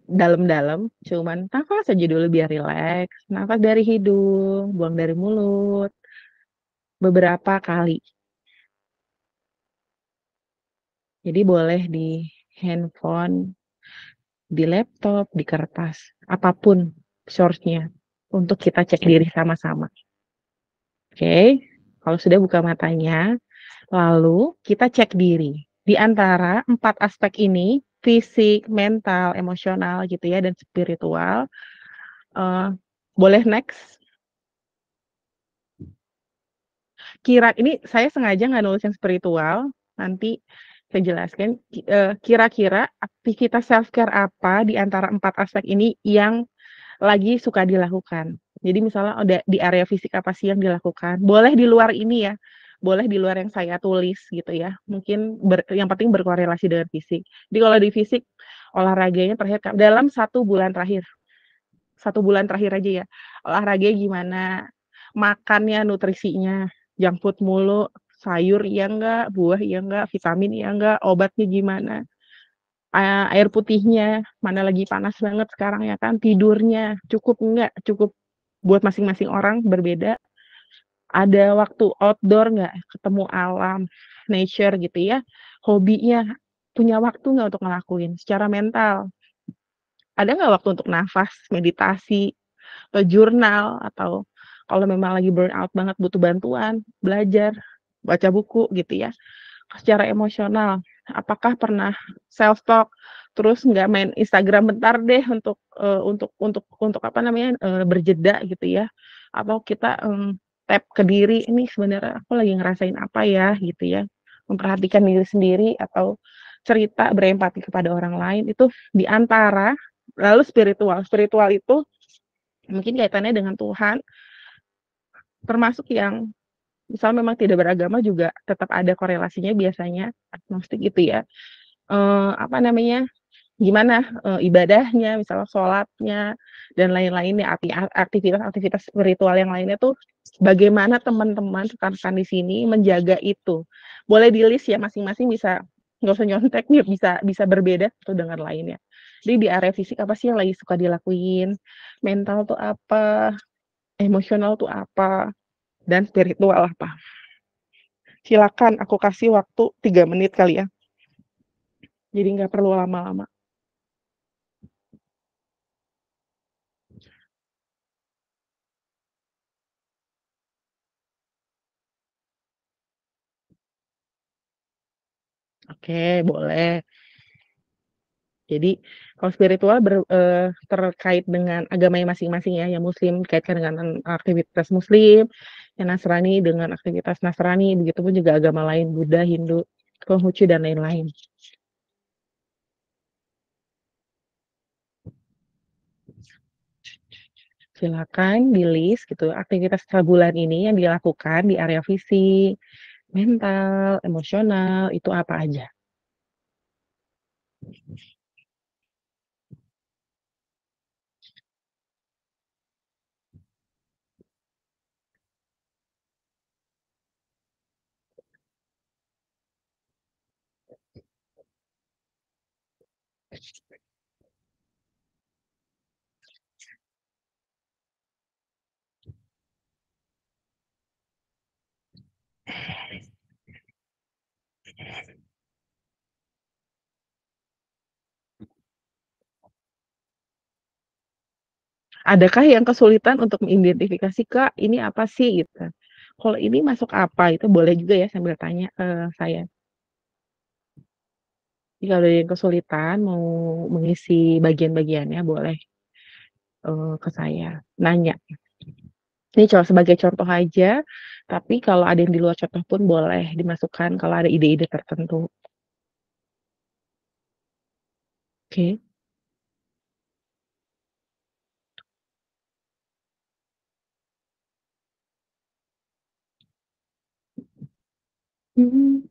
Speaker 3: dalam-dalam, cuman nafas aja dulu biar rileks. Nafas dari hidung, buang dari mulut, beberapa kali. Jadi boleh di handphone, di laptop, di kertas, apapun source-nya untuk kita cek diri sama-sama. Oke, kalau sudah buka matanya, lalu kita cek diri. Di antara 4 aspek ini, fisik, mental, emosional gitu ya, dan spiritual, boleh next. Ini saya sengaja nggak nulis yang spiritual, nanti saya jelaskan. Kira-kira aktivitas self-care apa di antara 4 aspek ini yang lagi suka dilakukan? Jadi misalnya ada di area fisik apa sih yang dilakukan? Boleh di luar ini ya, boleh di luar yang saya tulis gitu ya. Mungkin yang penting berkorelasi dengan fisik. Jadi kalau di fisik, olahraganya terakhir dalam 1 bulan terakhir. 1 bulan terakhir aja ya. Olahraganya gimana? Makannya, nutrisinya, junk food mulu, sayur iya enggak, buah iya enggak, vitamin iya enggak, obatnya gimana? Air putihnya, mana lagi panas banget sekarang ya kan, tidurnya cukup enggak? Cukup buat masing-masing orang berbeda. Ada waktu outdoor nggak? Ketemu alam, nature gitu ya. Hobinya, punya waktu nggak untuk ngelakuin? Secara mental, ada nggak waktu untuk nafas, meditasi, atau jurnal, atau kalau memang lagi burnout banget butuh bantuan, belajar, baca buku gitu ya. Secara emosional, apakah pernah self talk, terus nggak main Instagram bentar deh untuk apa namanya, berjeda gitu ya, atau kita, tap ke diri, ini sebenarnya aku lagi ngerasain apa ya gitu ya, memperhatikan diri sendiri atau cerita berempati kepada orang lain itu di antara. Lalu spiritual itu mungkin kaitannya dengan Tuhan, termasuk yang misal memang tidak beragama juga tetap ada korelasinya biasanya, agnostik gitu ya. Apa namanya, gimana, ibadahnya, misalnya sholatnya, dan lain-lainnya, aktivitas-aktivitas spiritual yang lainnya tuh, bagaimana teman-teman, rekan-rekan di sini menjaga itu. Boleh di-list ya, masing-masing bisa, nggak usah nyontek nih, bisa berbeda satu dengan lainnya. Jadi di area fisik apa sih yang lagi suka dilakuin, mental tuh apa, emosional tuh apa, dan spiritual apa. Silakan aku kasih waktu 3 menit kali ya. Jadi nggak perlu lama-lama. Oke, boleh. Jadi kalau spiritual terkait dengan agamanya masing-masing ya, yang muslim dikaitkan dengan aktivitas muslim, yang Nasrani dengan aktivitas Nasrani, begitupun juga agama lain, Buddha, Hindu, Konghucu, dan lain-lain. Silakan di-list gitu, aktivitas sebulan ini yang dilakukan di area fisik, mental, emosional, itu apa aja? Adakah yang kesulitan untuk mengidentifikasi, "Kak, ini apa sih?" Gitu. Kalau ini masuk apa? Itu boleh juga ya sambil tanya ke saya. Jadi kalau ada yang kesulitan mau mengisi bagian-bagiannya boleh, ke saya, nanya. Ini sebagai contoh aja, tapi kalau ada yang di luar contoh pun boleh dimasukkan kalau ada ide-ide tertentu. Oke. Mhm.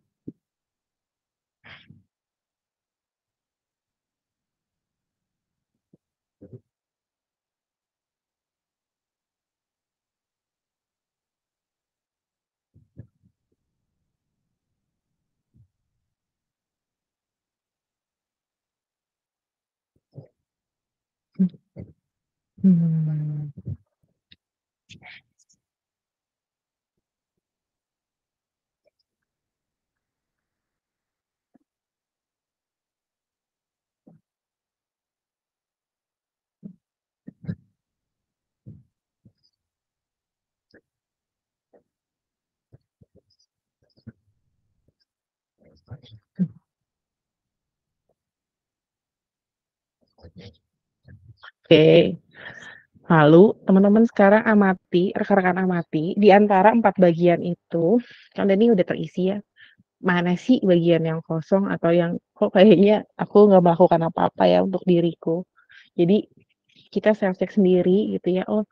Speaker 3: Hmm. Oke. Lalu teman-teman sekarang amati, rekan-rekan amati, di antara 4 bagian itu, kan ini udah terisi ya, mana sih bagian yang kosong atau yang kok kayaknya aku nggak melakukan apa-apa ya untuk diriku. Jadi kita self check sendiri gitu ya, oh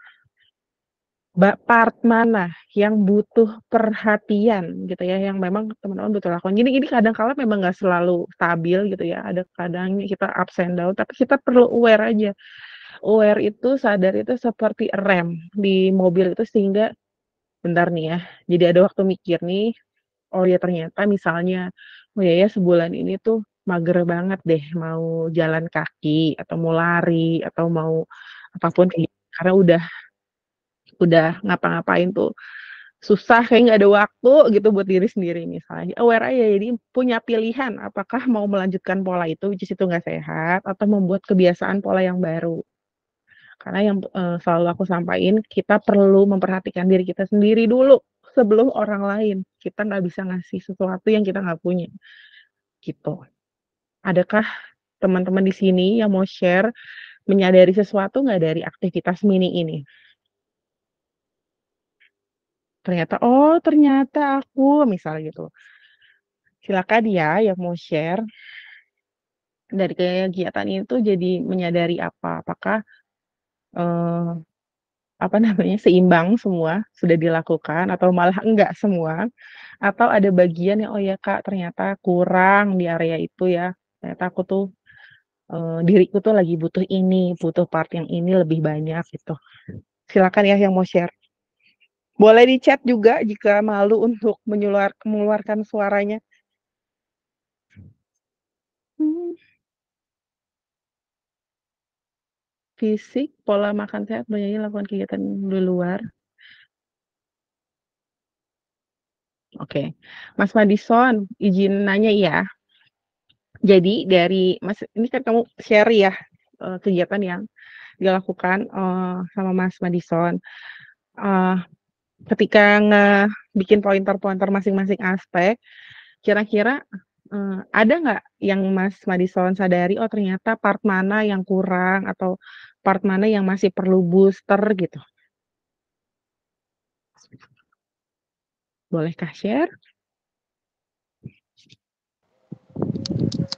Speaker 3: part mana yang butuh perhatian gitu ya, yang memang teman-teman butuh lakukan. Ini kadang kala memang nggak selalu stabil gitu ya, ada kadangnya kita ups and down, tapi kita perlu aware aja. Aware itu, sadar itu seperti rem di mobil itu sehingga, bentar nih ya, jadi ada waktu mikir nih, oh ya ternyata misalnya, oh ya sebulan ini tuh mager banget deh mau jalan kaki, atau mau lari, atau mau apapun karena udah ngapa-ngapain tuh susah, kayak nggak ada waktu gitu buat diri sendiri misalnya. Aware aja, jadi punya pilihan apakah mau melanjutkan pola itu, which is itu nggak sehat, atau membuat kebiasaan pola yang baru. Karena yang, selalu aku sampaikan, kita perlu memperhatikan diri kita sendiri dulu, sebelum orang lain. Kita nggak bisa ngasih sesuatu yang kita nggak punya, gitu. Adakah teman-teman di sini yang mau share, menyadari sesuatu nggak dari aktivitas mini ini? Ternyata, "Oh ternyata aku," misal gitu. Silakan ya yang mau share, dari kegiatan itu jadi menyadari apa? Apakah, eee, apa namanya, seimbang semua sudah dilakukan atau malah enggak semua? Atau ada bagian yang, "Oh ya Kak, ternyata kurang di area itu ya, ternyata aku tuh, diriku tuh lagi butuh ini, butuh part yang ini lebih banyak," gitu. Silakan ya yang mau share. Boleh di chat juga jika malu untuk mengeluarkan suaranya. Mmm, fisik, pola makan sehat, banyaknya lakukan kegiatan di luar. Oke. Mas Madison, izin nanya ya. Jadi dari Mas ini kan kamu share ya, kegiatan yang dilakukan, sama Mas Madison. Eee, ketika bikin pointer-pointer masing-masing aspek, kira-kira, ada nggak yang Mas Madison sadari, oh ternyata part mana yang kurang atau part mana yang masih perlu booster gitu? Bolehkah share?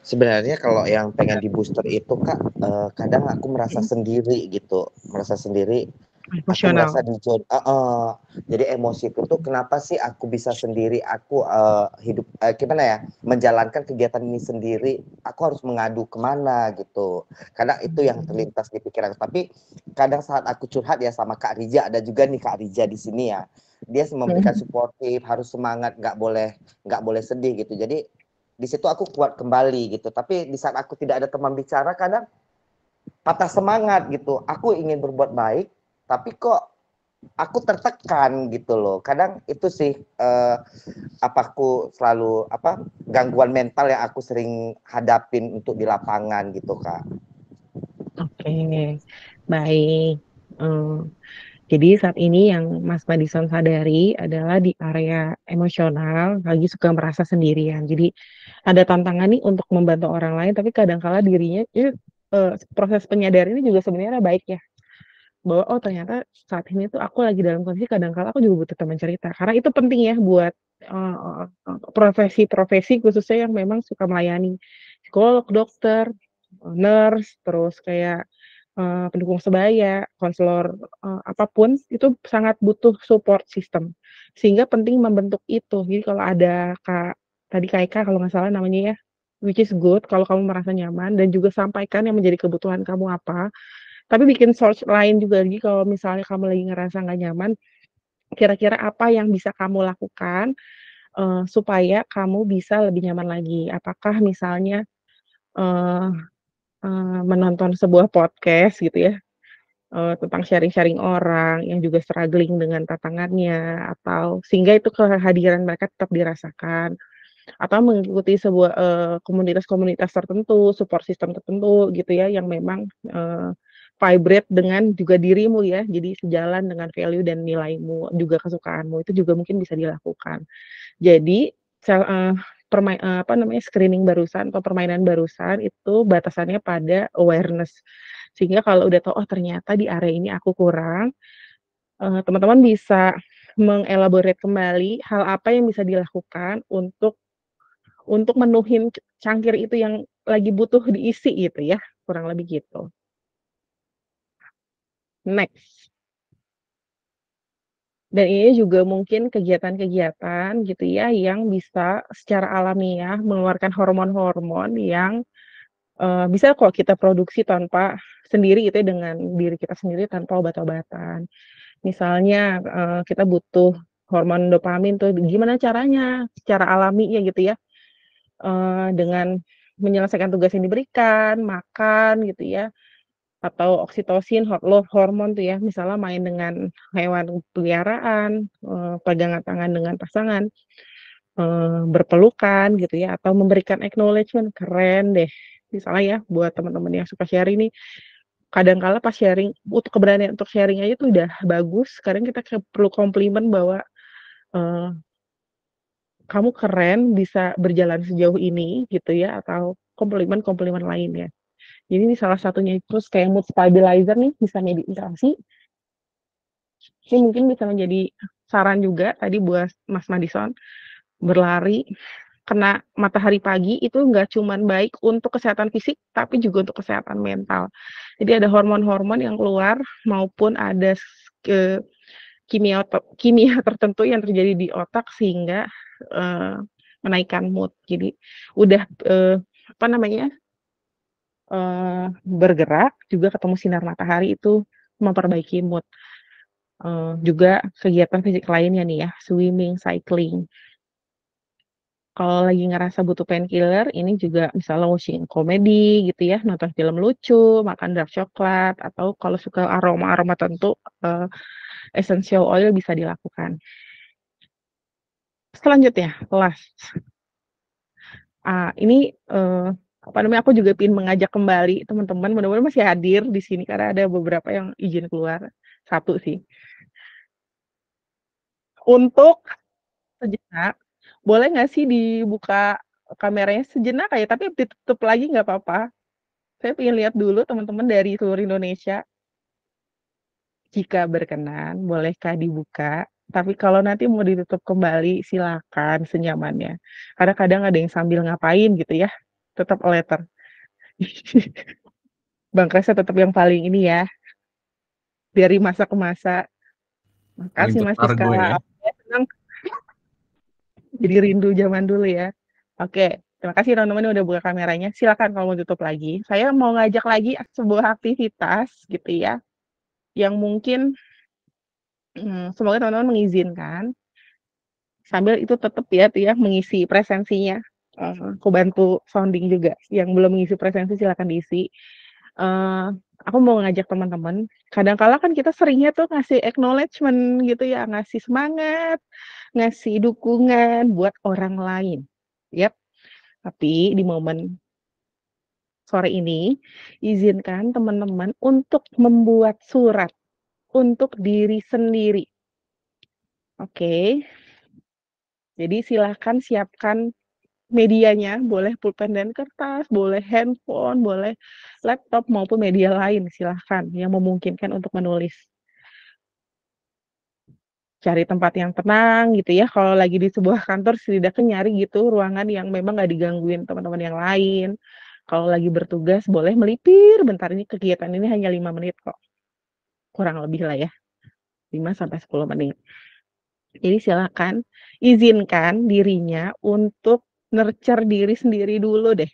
Speaker 4: Sebenarnya kalau yang pengen di-booster itu Kak, kadang aku merasa sendiri gitu, merasa sendiri, aku merasa
Speaker 3: Emosional.
Speaker 4: jadi emosiku tuh kenapa sih aku bisa sendiri, aku, hidup gimana ya, menjalankan kegiatan ini sendiri, aku harus mengadu kemana gitu. Kadang itu yang terlintas di pikiran, tapi kadang saat aku curhat ya sama Kak Rija, ada juga nih Kak Rija di sini ya, dia memberikan suportif, harus semangat, nggak boleh sedih gitu. Jadi di situ aku kuat kembali gitu. Tapi di saat aku tidak ada teman bicara, kadang patah semangat gitu. Aku ingin berbuat baik, tapi kok aku tertekan gitu loh. Kadang itu sih aku selalu gangguan mental yang aku sering hadapin untuk di lapangan gitu Kak.
Speaker 3: Oke, baik. Jadi saat ini yang Mas Madison sadari adalah di area emosional, lagi suka merasa sendirian. Jadi ada tantangan nih untuk membantu orang lain, tapi kadang-kala dirinya proses penyadaran ini juga sebenarnya baik ya. Bahwa, oh ternyata saat ini tuh aku lagi dalam kondisi kadang-kala aku juga butuh teman cerita. Karena itu penting ya buat, profesi-profesi khususnya yang memang suka melayani. Psikolog, dokter, nurse, terus kayak, pendukung sebaya, konselor, apa itu sangat butuh support system. Sehingga penting membentuk itu. Jadi kalau ada tadi Kak Eka kalau nggak salah namanya ya, which is good kalau kamu merasa nyaman dan juga sampaikan yang menjadi kebutuhan kamu apa. Tapi bikin source lain juga, jadi kalau misalnya kamu lagi ngerasa nggak nyaman, kira-kira apa yang bisa kamu lakukan, supaya kamu bisa lebih nyaman lagi? Apakah misalnya, eee eee, menonton sebuah podcast gitu ya, tentang sharing-sharing orang yang juga struggling dengan tantangannya, atau sehingga itu kehadiran mereka tetap dirasakan, atau mengikuti sebuah, komunitas-komunitas tertentu, support system tertentu gitu ya, yang memang, vibrate dengan juga dirimu ya, jadi sejalan dengan value dan nilaimu, juga kesukaanmu, itu juga mungkin bisa dilakukan. Jadi, apa namanya, screening barusan atau permainan barusan itu batasannya pada awareness. Sehingga kalau udah tahu, "Oh ternyata di area ini aku kurang," teman-teman bisa meng-elaborate kembali hal apa yang bisa dilakukan untuk menuhin cangkir itu yang lagi butuh diisi gitu ya, kurang lebih gitu. Next. Dan ini juga mungkin kegiatan-kegiatan gitu ya, yang bisa secara alamiah mengeluarkan hormon-hormon yang, bisa kok kita produksi tanpa sendiri gitu ya, dengan diri kita sendiri tanpa obat-obatan. Misalnya, kita butuh hormon dopamin tuh, gimana caranya secara alami ya gitu ya, dengan menyelesaikan tugas yang diberikan, makan gitu ya, atau oksitosin, love hormon tuh ya, misalnya main dengan hewan peliharaan, pegangan tangan dengan pasangan, berpelukan gitu ya, atau memberikan acknowledgement, keren deh. Misalnya ya, buat teman-teman yang suka sharing nih, kadang kala pas sharing, untuk keberanian untuk sharing aja tuh udah bagus, kadang kita perlu komplimen bahwa, eee, "Kamu keren bisa berjalan sejauh ini," gitu ya, atau komplimen-komplimen lainnya. Jadi ini salah satunya, terus kayak mood stabilizer nih, bisa meditasi. Ini mungkin bisa menjadi saran juga tadi buat Mas Madison, berlari, kena matahari pagi itu nggak cuman baik untuk kesehatan fisik, tapi juga untuk kesehatan mental. Jadi ada hormon-hormon yang keluar maupun ada kimia tertentu yang terjadi di otak sehingga, eee, menaikkan mood. Jadi udah, apa namanya, bergerak juga ketemu sinar matahari itu memperbaiki mood. Juga kegiatan fisik lainnya nih ya, swimming, cycling. Kalau lagi ngerasa butuh painkiller, ini juga misalnya watching komedi gitu ya, nonton film lucu, makan dark coklat, atau kalau suka aroma-aroma tertentu, essential oil bisa dilakukan. Selanjutnya, last, ini, apa namanya, aku juga ingin mengajak kembali teman-teman, mudah-mudahan masih hadir di sini karena ada beberapa yang izin keluar, satu sih. Untuk sejenak, boleh nggak sih dibuka kameranya sejenak aja, tapi ditutup lagi nggak apa-apa. Saya pengen lihat dulu teman-teman dari seluruh Indonesia. Jika berkenan, bolehkah dibuka? Tapi kalau nanti mau ditutup kembali, silakan senyamannya. Karena kadang ada yang sambil ngapain gitu ya, tetap letter. Bang Kresa tetap yang paling ini ya, dari masa ke masa.
Speaker 7: Paling
Speaker 3: Makasih Mas
Speaker 7: petargo ya.
Speaker 3: Siska. Senang jadi rindu zaman dulu ya. Oke, terima kasih teman-teman udah buka kameranya. Silakan kalau mau tutup lagi. Saya mau ngajak lagi sebuah aktivitas gitu ya, yang mungkin semoga teman-teman mengizinkan, sambil itu tetap ya tuh ya mengisi presensinya. Aku bantu sounding juga, yang belum mengisi presensi silakan diisi. Aku mau ngajak teman-teman, kadang kala kan kita seringnya tuh ngasih acknowledgement gitu ya, ngasih semangat, ngasih dukungan buat orang lain. Yap, tapi di momen sore ini, izinkan teman-teman untuk membuat surat untuk diri sendiri. Oke. Jadi silahkan siapkan medianya, boleh pulpen dan kertas, boleh handphone, boleh laptop maupun media lain, silahkan yang memungkinkan untuk menulis. Cari tempat yang tenang gitu ya, kalau lagi di sebuah kantor setidaknya nyari gitu ruangan yang memang nggak digangguin teman-teman yang lain. Kalau lagi bertugas boleh melipir bentar, ini kegiatan ini hanya 5 menit kok, kurang lebih lah ya, 5 sampai 10 menit. Jadi silakan izinkan dirinya untuk nurture diri sendiri dulu deh,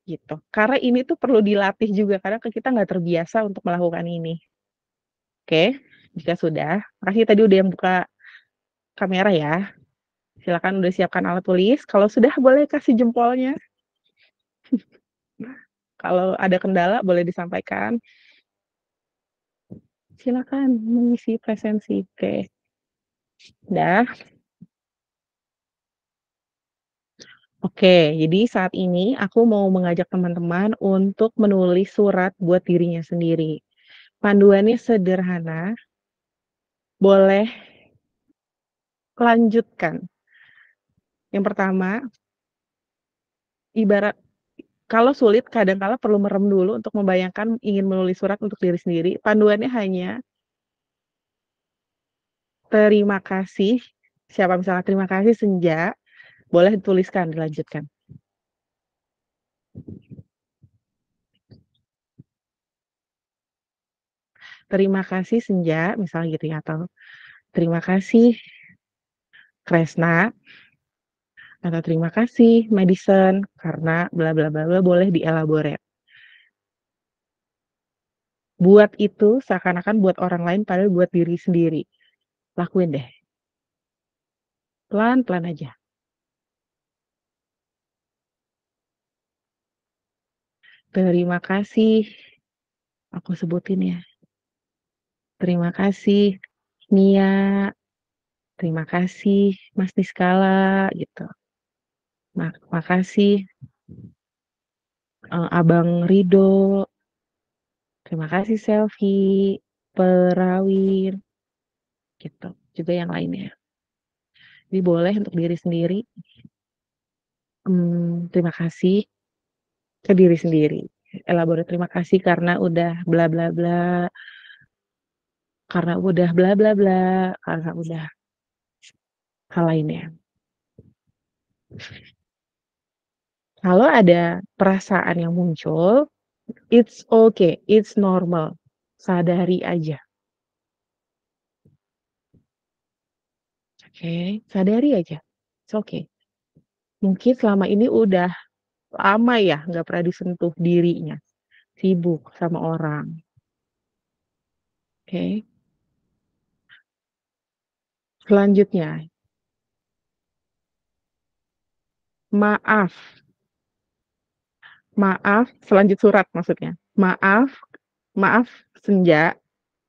Speaker 3: gitu. Karena ini tuh perlu dilatih juga, karena kita nggak terbiasa untuk melakukan ini. Oke, jika sudah, makasih tadi udah yang buka kamera ya. Silakan udah siapkan alat tulis, kalau sudah boleh kasih jempolnya. Kalau ada kendala boleh disampaikan. Silakan mengisi presensi. Oke. Dah. Oke, jadi saat ini aku mau mengajak teman-teman untuk menulis surat buat dirinya sendiri. Panduannya sederhana, boleh lanjutkan. Yang pertama, ibarat kalau sulit kadang-kala perlu merem dulu untuk membayangkan ingin menulis surat untuk diri sendiri. Panduannya hanya terima kasih, siapa misalnya terima kasih Senja, boleh dituliskan, dilanjutkan. Terima kasih Senja, misalnya gitu ya, atau terima kasih Kresna, atau terima kasih Madison, karena bla bla bla bla, boleh dielaborate. Buat itu seakan-akan buat orang lain padahal buat diri sendiri. Lakuin deh. Pelan-pelan aja. Terima kasih. Aku sebutin ya. Terima kasih Nia. Terima kasih Mas Niskala gitu. Makasih Abang Rido. Terima kasih Selfie, Perawin, gitu. Juga yang lainnya. Jadi boleh untuk diri sendiri. Terima kasih ke diri sendiri. Elaborate terima kasih karena udah bla bla bla. Karena udah bla bla bla. Karena udah hal lainnya. Kalau ada perasaan yang muncul, it's okay, it's normal. Sadari aja. Oke, sadari aja. It's okay. Mungkin selama ini udah lama ya nggak pernah disentuh dirinya. Sibuk sama orang. Oke. Selanjutnya, maaf. Maaf, selanjut surat maksudnya. Maaf Senja,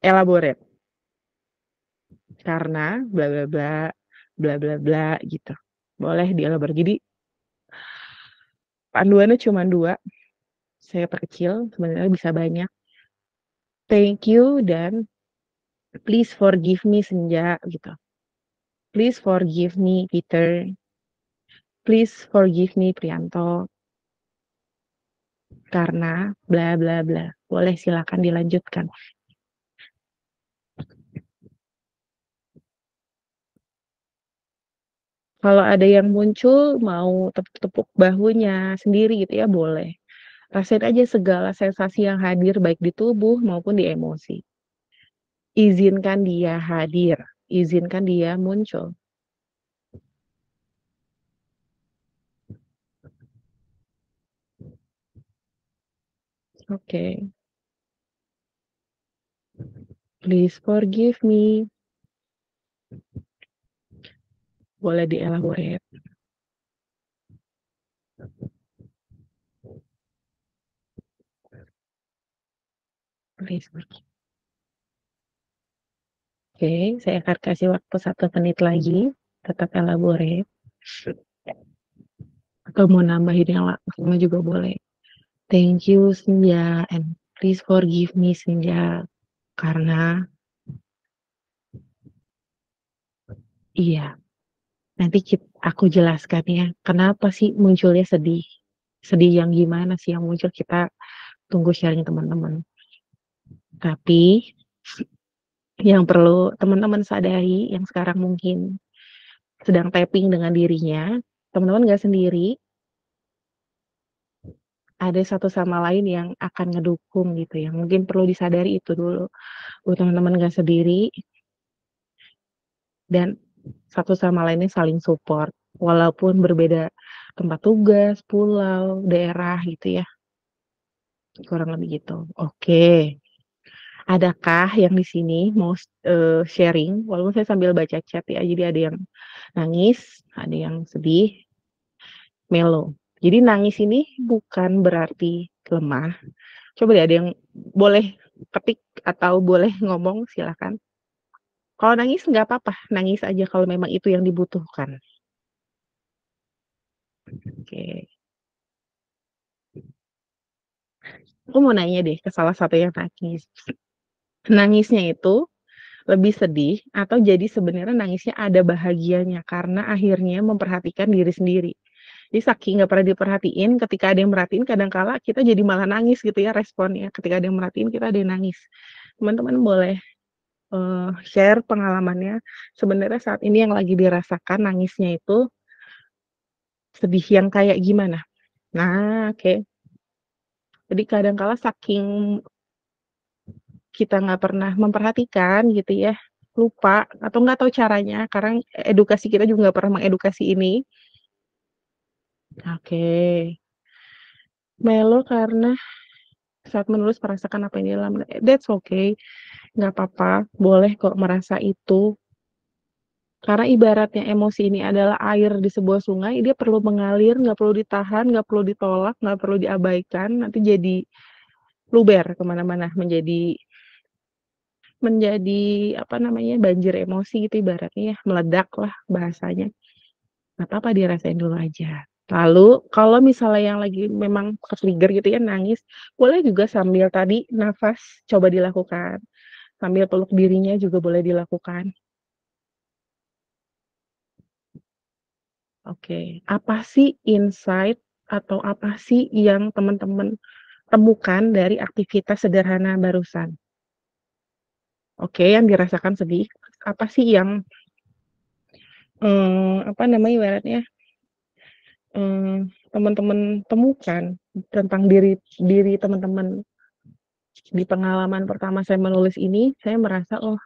Speaker 3: elaborate. Karena bla bla bla, bla bla bla gitu. Boleh dielaborate. Jadi panduannya cuma 2. Saya perkecil, sebenarnya bisa banyak. Thank you dan please forgive me Senja gitu. Please forgive me Peter. Please forgive me Prianto. Karena bla bla bla. Boleh silakan dilanjutkan. Kalau ada yang muncul mau tepuk-tepuk bahunya sendiri gitu ya boleh. Rasain aja segala sensasi yang hadir baik di tubuh maupun di emosi. Izinkan dia hadir, izinkan dia muncul. Oke. Please forgive me. Boleh dielaborate. Please forgive. Oke, saya akan kasih waktu 1 menit lagi. Tetap elaborate. Atau mau nambahin yang lama juga boleh. Thank you Senja and please forgive me Senja. Karena iya. Nanti aku jelaskan ya, kenapa sih munculnya sedih. Sedih yang gimana sih yang muncul, kita tunggu sharing teman-teman. Tapi yang perlu teman-teman sadari yang sekarang mungkin sedang tapping dengan dirinya, teman-teman nggak sendiri. Ada satu sama lain yang akan ngedukung gitu ya. Mungkin perlu disadari itu dulu. Teman-teman nggak sendiri. Dan satu sama lainnya saling support. Walaupun berbeda tempat tugas, pulau, daerah gitu ya. Kurang lebih gitu. Oke. Adakah yang di sini mau sharing? Walaupun saya sambil baca chat ya. Jadi ada yang nangis, ada yang sedih, melo. Jadi nangis ini bukan berarti lemah. Coba deh ada yang boleh ketik atau boleh ngomong silakan. Kalau nangis nggak apa-apa, nangis aja kalau memang itu yang dibutuhkan. Oke. Aku mau nanya deh ke salah satu yang nangis. Nangisnya itu lebih sedih atau jadi sebenarnya nangisnya ada bahagianya karena akhirnya memperhatikan diri sendiri. Jadi saking nggak pernah diperhatiin, ketika ada yang merhatiin kadang kala kita jadi malah nangis gitu ya responnya. Ketika ada yang merhatiin kita ada yang nangis. Teman-teman boleh share pengalamannya, sebenarnya saat ini yang lagi dirasakan nangisnya itu sedih yang kayak gimana? Nah, oke. Jadi kadang kala saking kita nggak pernah memperhatikan gitu ya, lupa atau nggak tahu caranya karena edukasi kita juga nggak pernah mengedukasi ini. Oke. Melo karena saat menulis merasakan apa yang di dalam, that's okay, nggak apa-apa, boleh kok merasa itu. Karena ibaratnya emosi ini adalah air di sebuah sungai, dia perlu mengalir, nggak perlu ditahan, nggak perlu ditolak, nggak perlu diabaikan, nanti jadi luber kemana-mana, menjadi apa namanya, banjir emosi gitu ibaratnya ya, meledak lah bahasanya. Nggak apa-apa dirasain dulu aja. Lalu kalau misalnya yang lagi memang ke-trigger gitu ya nangis, boleh juga sambil tadi nafas coba dilakukan, sambil peluk dirinya juga boleh dilakukan. Oke, apa sih insight atau apa sih yang teman-teman temukan dari aktivitas sederhana barusan? Oke, yang dirasakan sedih, apa sih yang, apa namanya, ibaratnya, teman-teman temukan tentang diri diri teman-teman di pengalaman pertama saya menulis ini, saya merasa, oh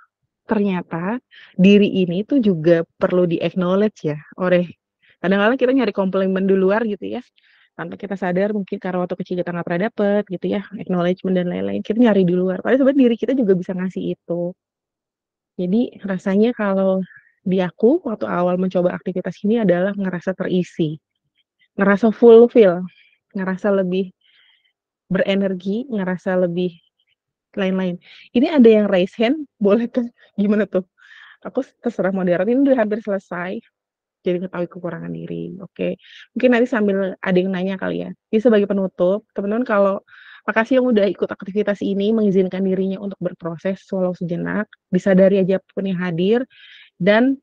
Speaker 3: ternyata diri ini tuh juga perlu di-acknowledge ya oleh kadang-kadang kita nyari komplimen di luar gitu ya, tanpa kita sadar mungkin karena waktu kecil kita nggak pernah dapet gitu ya, acknowledgement dan lain-lain, kita nyari di luar. Padahal sebenarnya diri kita juga bisa ngasih itu. Jadi rasanya kalau di aku waktu awal mencoba aktivitas ini adalah ngerasa terisi, ngerasa fulfill, ngerasa lebih berenergi, ngerasa lebih lain-lain. Ini ada yang raise hand, boleh tuh? Gimana tuh? Aku terserah moderator, ini udah hampir selesai. Jadi mengetahui kekurangan diri. Oke. Mungkin nanti sambil ada yang nanya kali ya. Jadi sebagai penutup, teman-teman kalau makasih yang udah ikut aktivitas ini, mengizinkan dirinya untuk berproses walau sejenak, disadari aja apapun yang hadir, dan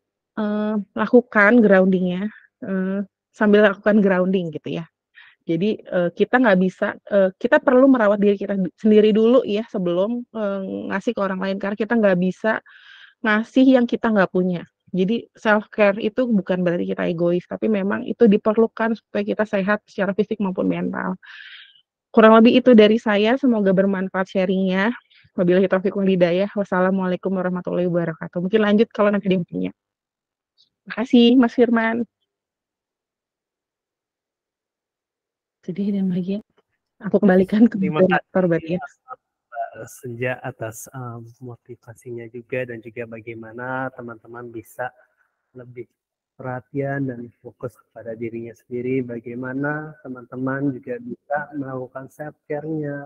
Speaker 3: lakukan grounding-nya, sambil lakukan grounding gitu ya. Jadi kita nggak bisa, kita perlu merawat diri kita sendiri dulu ya sebelum ngasih ke orang lain, karena kita nggak bisa ngasih yang kita nggak punya. Jadi self care itu bukan berarti kita egois, tapi memang itu diperlukan supaya kita sehat secara fisik maupun mental. Kurang lebih itu dari saya, semoga bermanfaat sharing-nya. Wabillahi taufiq wal hidayah. Wassalamualaikum warahmatullahi wabarakatuh. Mungkin lanjut kalau nanti ada yang punya. Makasih Mas Firman. Sedih dan bahagia. Aku kembalikan ke
Speaker 2: Terima
Speaker 3: moderator berarti
Speaker 2: kasih
Speaker 3: ya.
Speaker 2: Senja atas motivasinya juga dan juga bagaimana teman-teman bisa lebih perhatian dan fokus kepada dirinya sendiri, bagaimana teman-teman juga bisa melakukan self care-nya,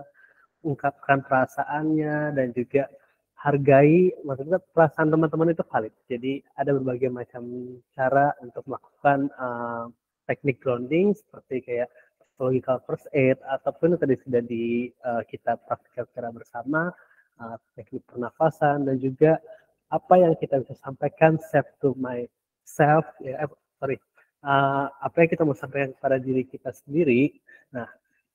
Speaker 2: ungkapkan perasaannya dan juga hargai, maksudnya perasaan teman-teman itu valid. Jadi ada berbagai macam cara untuk melakukan teknik grounding seperti kayak psychological first aid ataupun tadi sudah kita praktikkan secara bersama, teknik pernafasan dan juga apa yang kita bisa sampaikan self to myself apa yang kita mau sampaikan kepada diri kita sendiri. Nah,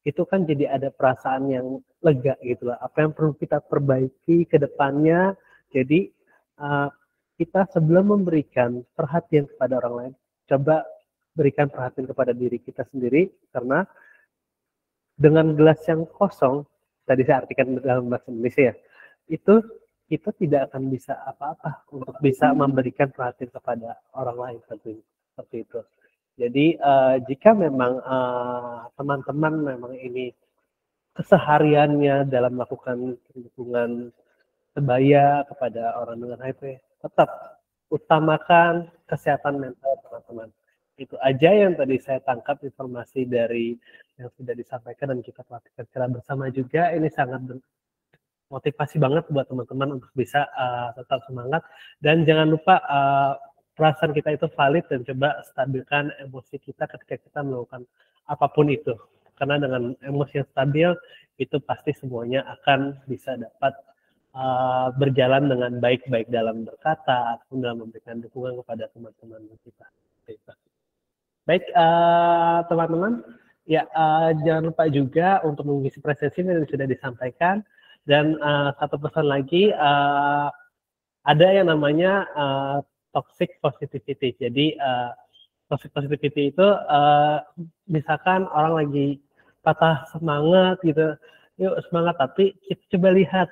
Speaker 2: itu kan jadi ada perasaan yang lega gitu lah. Apa yang perlu kita perbaiki ke depannya. Jadi kita sebelum memberikan perhatian kepada orang lain, coba berikan perhatian kepada diri kita sendiri, karena dengan gelas yang kosong, tadi saya artikan dalam bahasa Indonesia ya, itu kita tidak akan bisa apa-apa untuk bisa memberikan perhatian kepada orang lain tentunya, seperti itu. Jadi jika memang teman-teman memang ini kesehariannya dalam melakukan dukungan sebaya kepada orang dengan HIV, tetap utamakan kesehatan mental teman-teman. Itu aja yang tadi saya tangkap informasi dari yang sudah disampaikan dan kita praktikkan secara bersama juga. Ini sangat motivasi banget buat teman-teman untuk bisa tetap semangat, dan jangan lupa perasaan kita itu valid, dan coba stabilkan emosi kita ketika kita melakukan apapun itu, karena dengan emosi yang stabil itu pasti semuanya akan bisa dapat berjalan dengan baik dalam berkata ataupun dalam memberikan dukungan kepada teman-teman kita. Baik teman-teman, ya jangan lupa juga untuk mengisi presensi yang sudah disampaikan, dan satu pesan lagi, ada yang namanya toxic positivity. Jadi toxic positivity itu misalkan orang lagi patah semangat gitu, yuk semangat, tapi kita coba lihat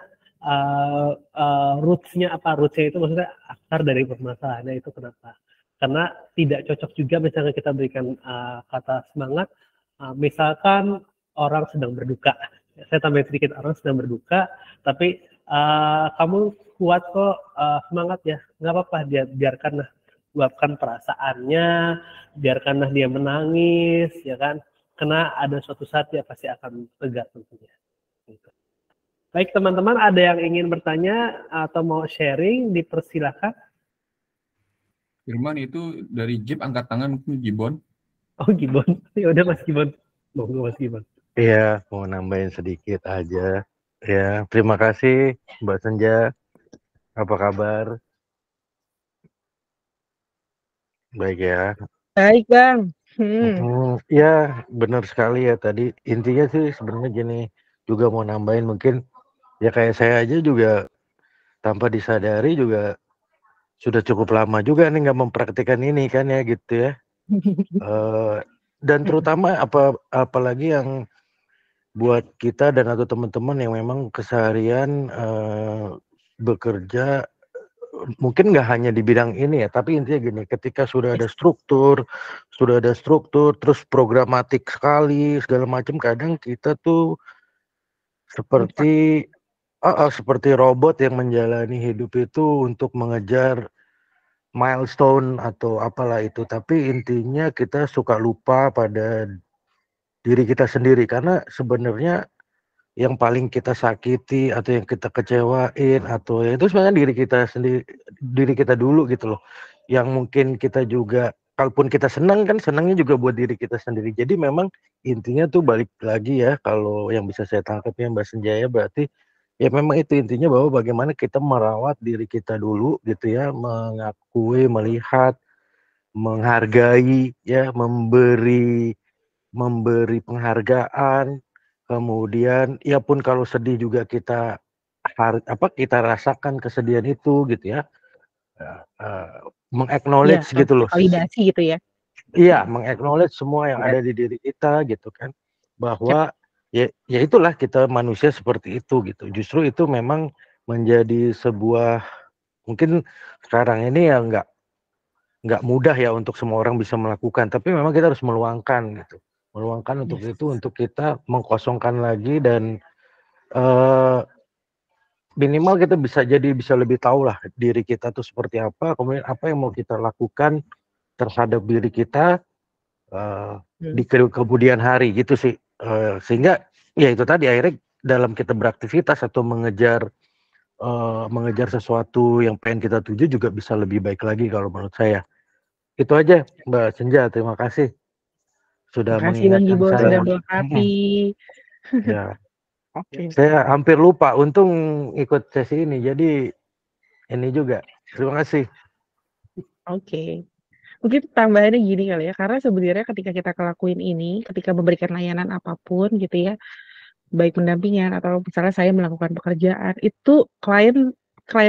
Speaker 2: roots-nya apa. Roots-nya itu maksudnya akar dari permasalahannya itu kenapa. Karena tidak cocok juga misalnya kita berikan kata semangat, misalkan orang sedang berduka. Saya tambahin sedikit, orang sedang berduka, tapi kamu kuat kok, semangat ya, nggak apa-apa, biarkanlah, luapkan perasaannya, biarkanlah dia menangis, ya kan, karena ada suatu saat dia pasti akan tegar tentunya. Gitu. Baik teman-teman, ada yang ingin bertanya atau mau sharing, dipersilakan.
Speaker 7: Firman, itu dari Jeep angkat tangan, Gibon.
Speaker 2: Oh Gibon, ya udah Mas Gibon, monggo Mas Gibon.
Speaker 8: Iya, mau nambahin sedikit aja. Ya, terima kasih Mbak Senja. Apa kabar? Baik ya.
Speaker 3: Baik Bang.
Speaker 8: Ya, benar sekali ya tadi. Intinya sih sebenarnya gini, juga mau nambahin mungkin ya kayak saya aja juga tanpa disadari juga sudah cukup lama juga nih nggak mempraktikkan ini kan ya gitu ya. Dan terutama apalagi yang buat kita dan atau teman-teman yang memang keseharian bekerja mungkin nggak hanya di bidang ini ya, tapi intinya gini, ketika sudah ada struktur, terus programatik sekali segala macam, kadang kita tuh seperti robot yang menjalani hidup itu untuk mengejar milestone atau apalah itu, tapi intinya kita suka lupa pada diri kita sendiri, karena sebenarnya yang paling kita sakiti atau yang kita kecewain atau ya itu sebenarnya diri kita sendiri, diri kita dulu gitu loh, yang mungkin kita juga kalaupun kita senang kan senangnya juga buat diri kita sendiri. Jadi memang intinya tuh balik lagi ya, kalau yang bisa saya tangkap ya Mbak Senjaya, berarti ya memang itu intinya bahwa bagaimana kita merawat diri kita dulu gitu ya, mengakui, melihat, menghargai ya, memberi penghargaan, kemudian ya pun kalau sedih juga kita kita rasakan kesedihan itu gitu ya, meng-acknowledge gitu loh,
Speaker 3: validasi gitu ya.
Speaker 8: Iya, meng-acknowledge semua yang ada di diri kita gitu kan, bahwa ya itulah kita manusia seperti itu gitu. Justru itu memang menjadi sebuah, mungkin sekarang ini ya nggak mudah ya untuk semua orang bisa melakukan, tapi memang kita harus meluangkan gitu. Meluangkan untuk itu, untuk kita mengkosongkan lagi, dan minimal kita bisa lebih tahu lah diri kita tuh seperti apa, kemudian apa yang mau kita lakukan terhadap diri kita di kemudian hari gitu sih, sehingga ya itu tadi akhirnya dalam kita beraktivitas atau mengejar sesuatu yang pengen kita tuju juga bisa lebih baik lagi kalau menurut saya. Itu aja Mbak Senja, terima kasih sudah mengingatkan saya.
Speaker 3: Sudah melengkapi.
Speaker 8: Ya. Saya hampir lupa, untung ikut sesi ini, jadi ini juga. Terima kasih.
Speaker 3: Oke. Mungkin tambahannya gini kali ya, karena sebenarnya ketika kita ngelakuin ini, ketika memberikan layanan apapun gitu ya, baik pendampingan atau misalnya saya melakukan pekerjaan, itu klien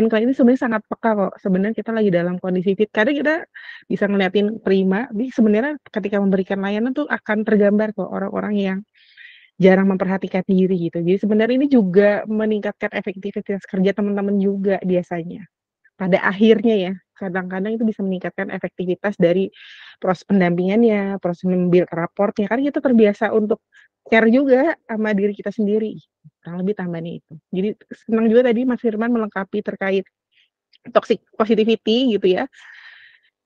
Speaker 3: ini sebenarnya sangat peka kok. Sebenarnya kita lagi dalam kondisi fit. Kadang kita bisa ngeliatin prima, tapi sebenarnya ketika memberikan layanan tuh akan tergambar kok orang-orang yang jarang memperhatikan diri gitu. Jadi sebenarnya ini juga meningkatkan efektivitas kerja teman-teman juga biasanya. Pada akhirnya ya, kadang-kadang itu bisa meningkatkan efektivitas dari proses pendampingannya, proses membuild raportnya. Karena kita terbiasa untuk care juga sama diri kita sendiri. Kurang lebih tambahannya itu. Jadi senang juga tadi Mas Firman melengkapi terkait toxic positivity gitu ya.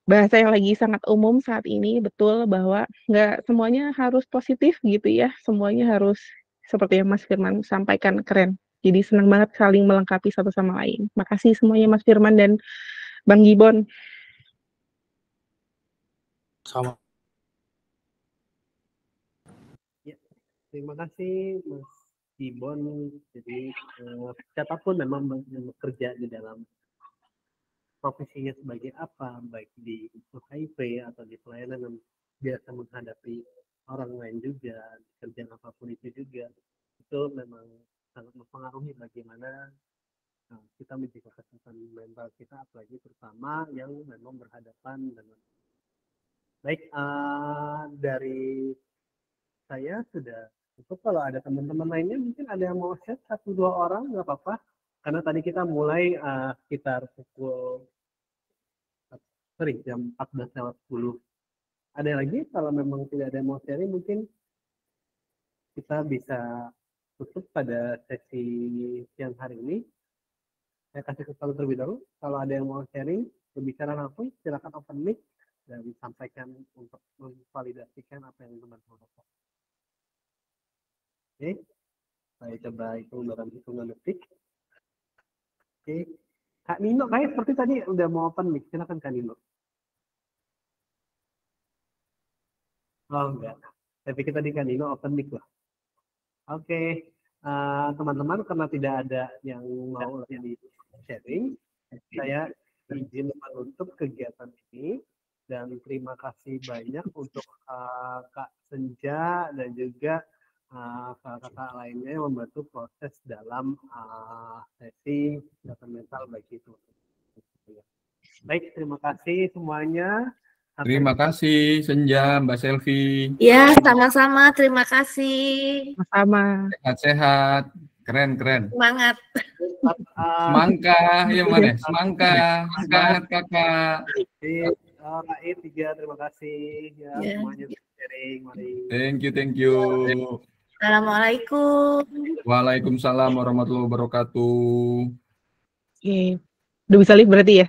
Speaker 3: Bahasa yang lagi sangat umum saat ini, betul bahwa nggak semuanya harus positif gitu ya. Semuanya harus seperti yang Mas Firman sampaikan, keren. Jadi senang banget saling melengkapi satu sama lain. Makasih semuanya Mas Firman dan Bang Gibon.
Speaker 2: Sama. Ya, terima kasih Mas Gibon. Jadi siapapun memang bekerja di dalam profesinya sebagai apa, baik di HIV atau di pelayanan yang biasa menghadapi orang lain juga, kerjaan apapun itu juga, itu memang sangat mempengaruhi bagaimana kita menjaga kesehatan mental kita, apalagi terutama yang memang berhadapan dengan baik. Dari saya sudah cukup. Kalau ada teman-teman lainnya mungkin ada yang mau share 1-2 orang, nggak apa-apa, karena tadi kita mulai sekitar pukul jam 14:10. Ada lagi? Kalau memang tidak ada yang mau sharing, mungkin kita bisa tutup pada sesi siang hari ini. Saya kasih kesempatan terlebih dahulu. Kalau ada yang mau sharing, berbicara langsung, silakan open mic dan sampaikan untuk memvalidasikan apa yang teman-teman lakukan. Oke, saya coba hitung dalam hitungan detik. Oke, Kak Nino, kayak seperti tadi udah mau open mic. Silakan Kak Nino. Oh enggak, saya pikir tadi Kak Nino open mic lah. Oke, teman-teman, karena tidak ada yang mau lagi sharing, saya izin menutup kegiatan ini dan terima kasih banyak untuk Kak Senja dan juga kakak lainnya yang membantu proses dalam sesi kesehatan mental baik itu. Baik, terima kasih semuanya.
Speaker 7: Terima kasih Senja, Mbak Selvi.
Speaker 1: Ya, sama-sama. Terima kasih.
Speaker 3: Sama.
Speaker 7: Sehat-sehat. Keren.
Speaker 1: Semangat.
Speaker 7: Semangka, ya mana? Semangka. Semangat kakak.
Speaker 2: Kak I3, terima kasih ya semuanya sharing. Mari.
Speaker 7: Thank you.
Speaker 1: Assalamualaikum.
Speaker 7: Waalaikumsalam warahmatullahi wabarakatuh.
Speaker 3: Oke. Udah bisa live berarti ya?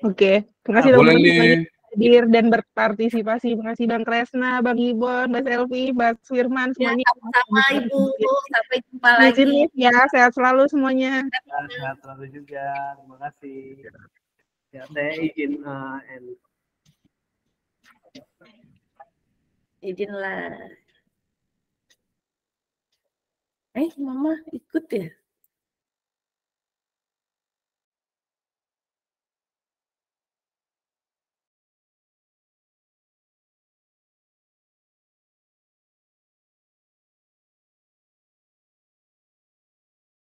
Speaker 3: Oke. Terima kasih teman-teman semuanya hadir dan berpartisipasi. Terima kasih Bang Kresna, Bang Gibon, Mbak Selvi, Mbak Firman, semuanya.
Speaker 1: Ya, sama-sama Ibu. Sampai jumpa lagi.
Speaker 3: Ya, sehat selalu semuanya.
Speaker 2: Sehat selalu juga. Terima kasih. Ya, saya izin
Speaker 1: Izinlah. Mama ikut ya?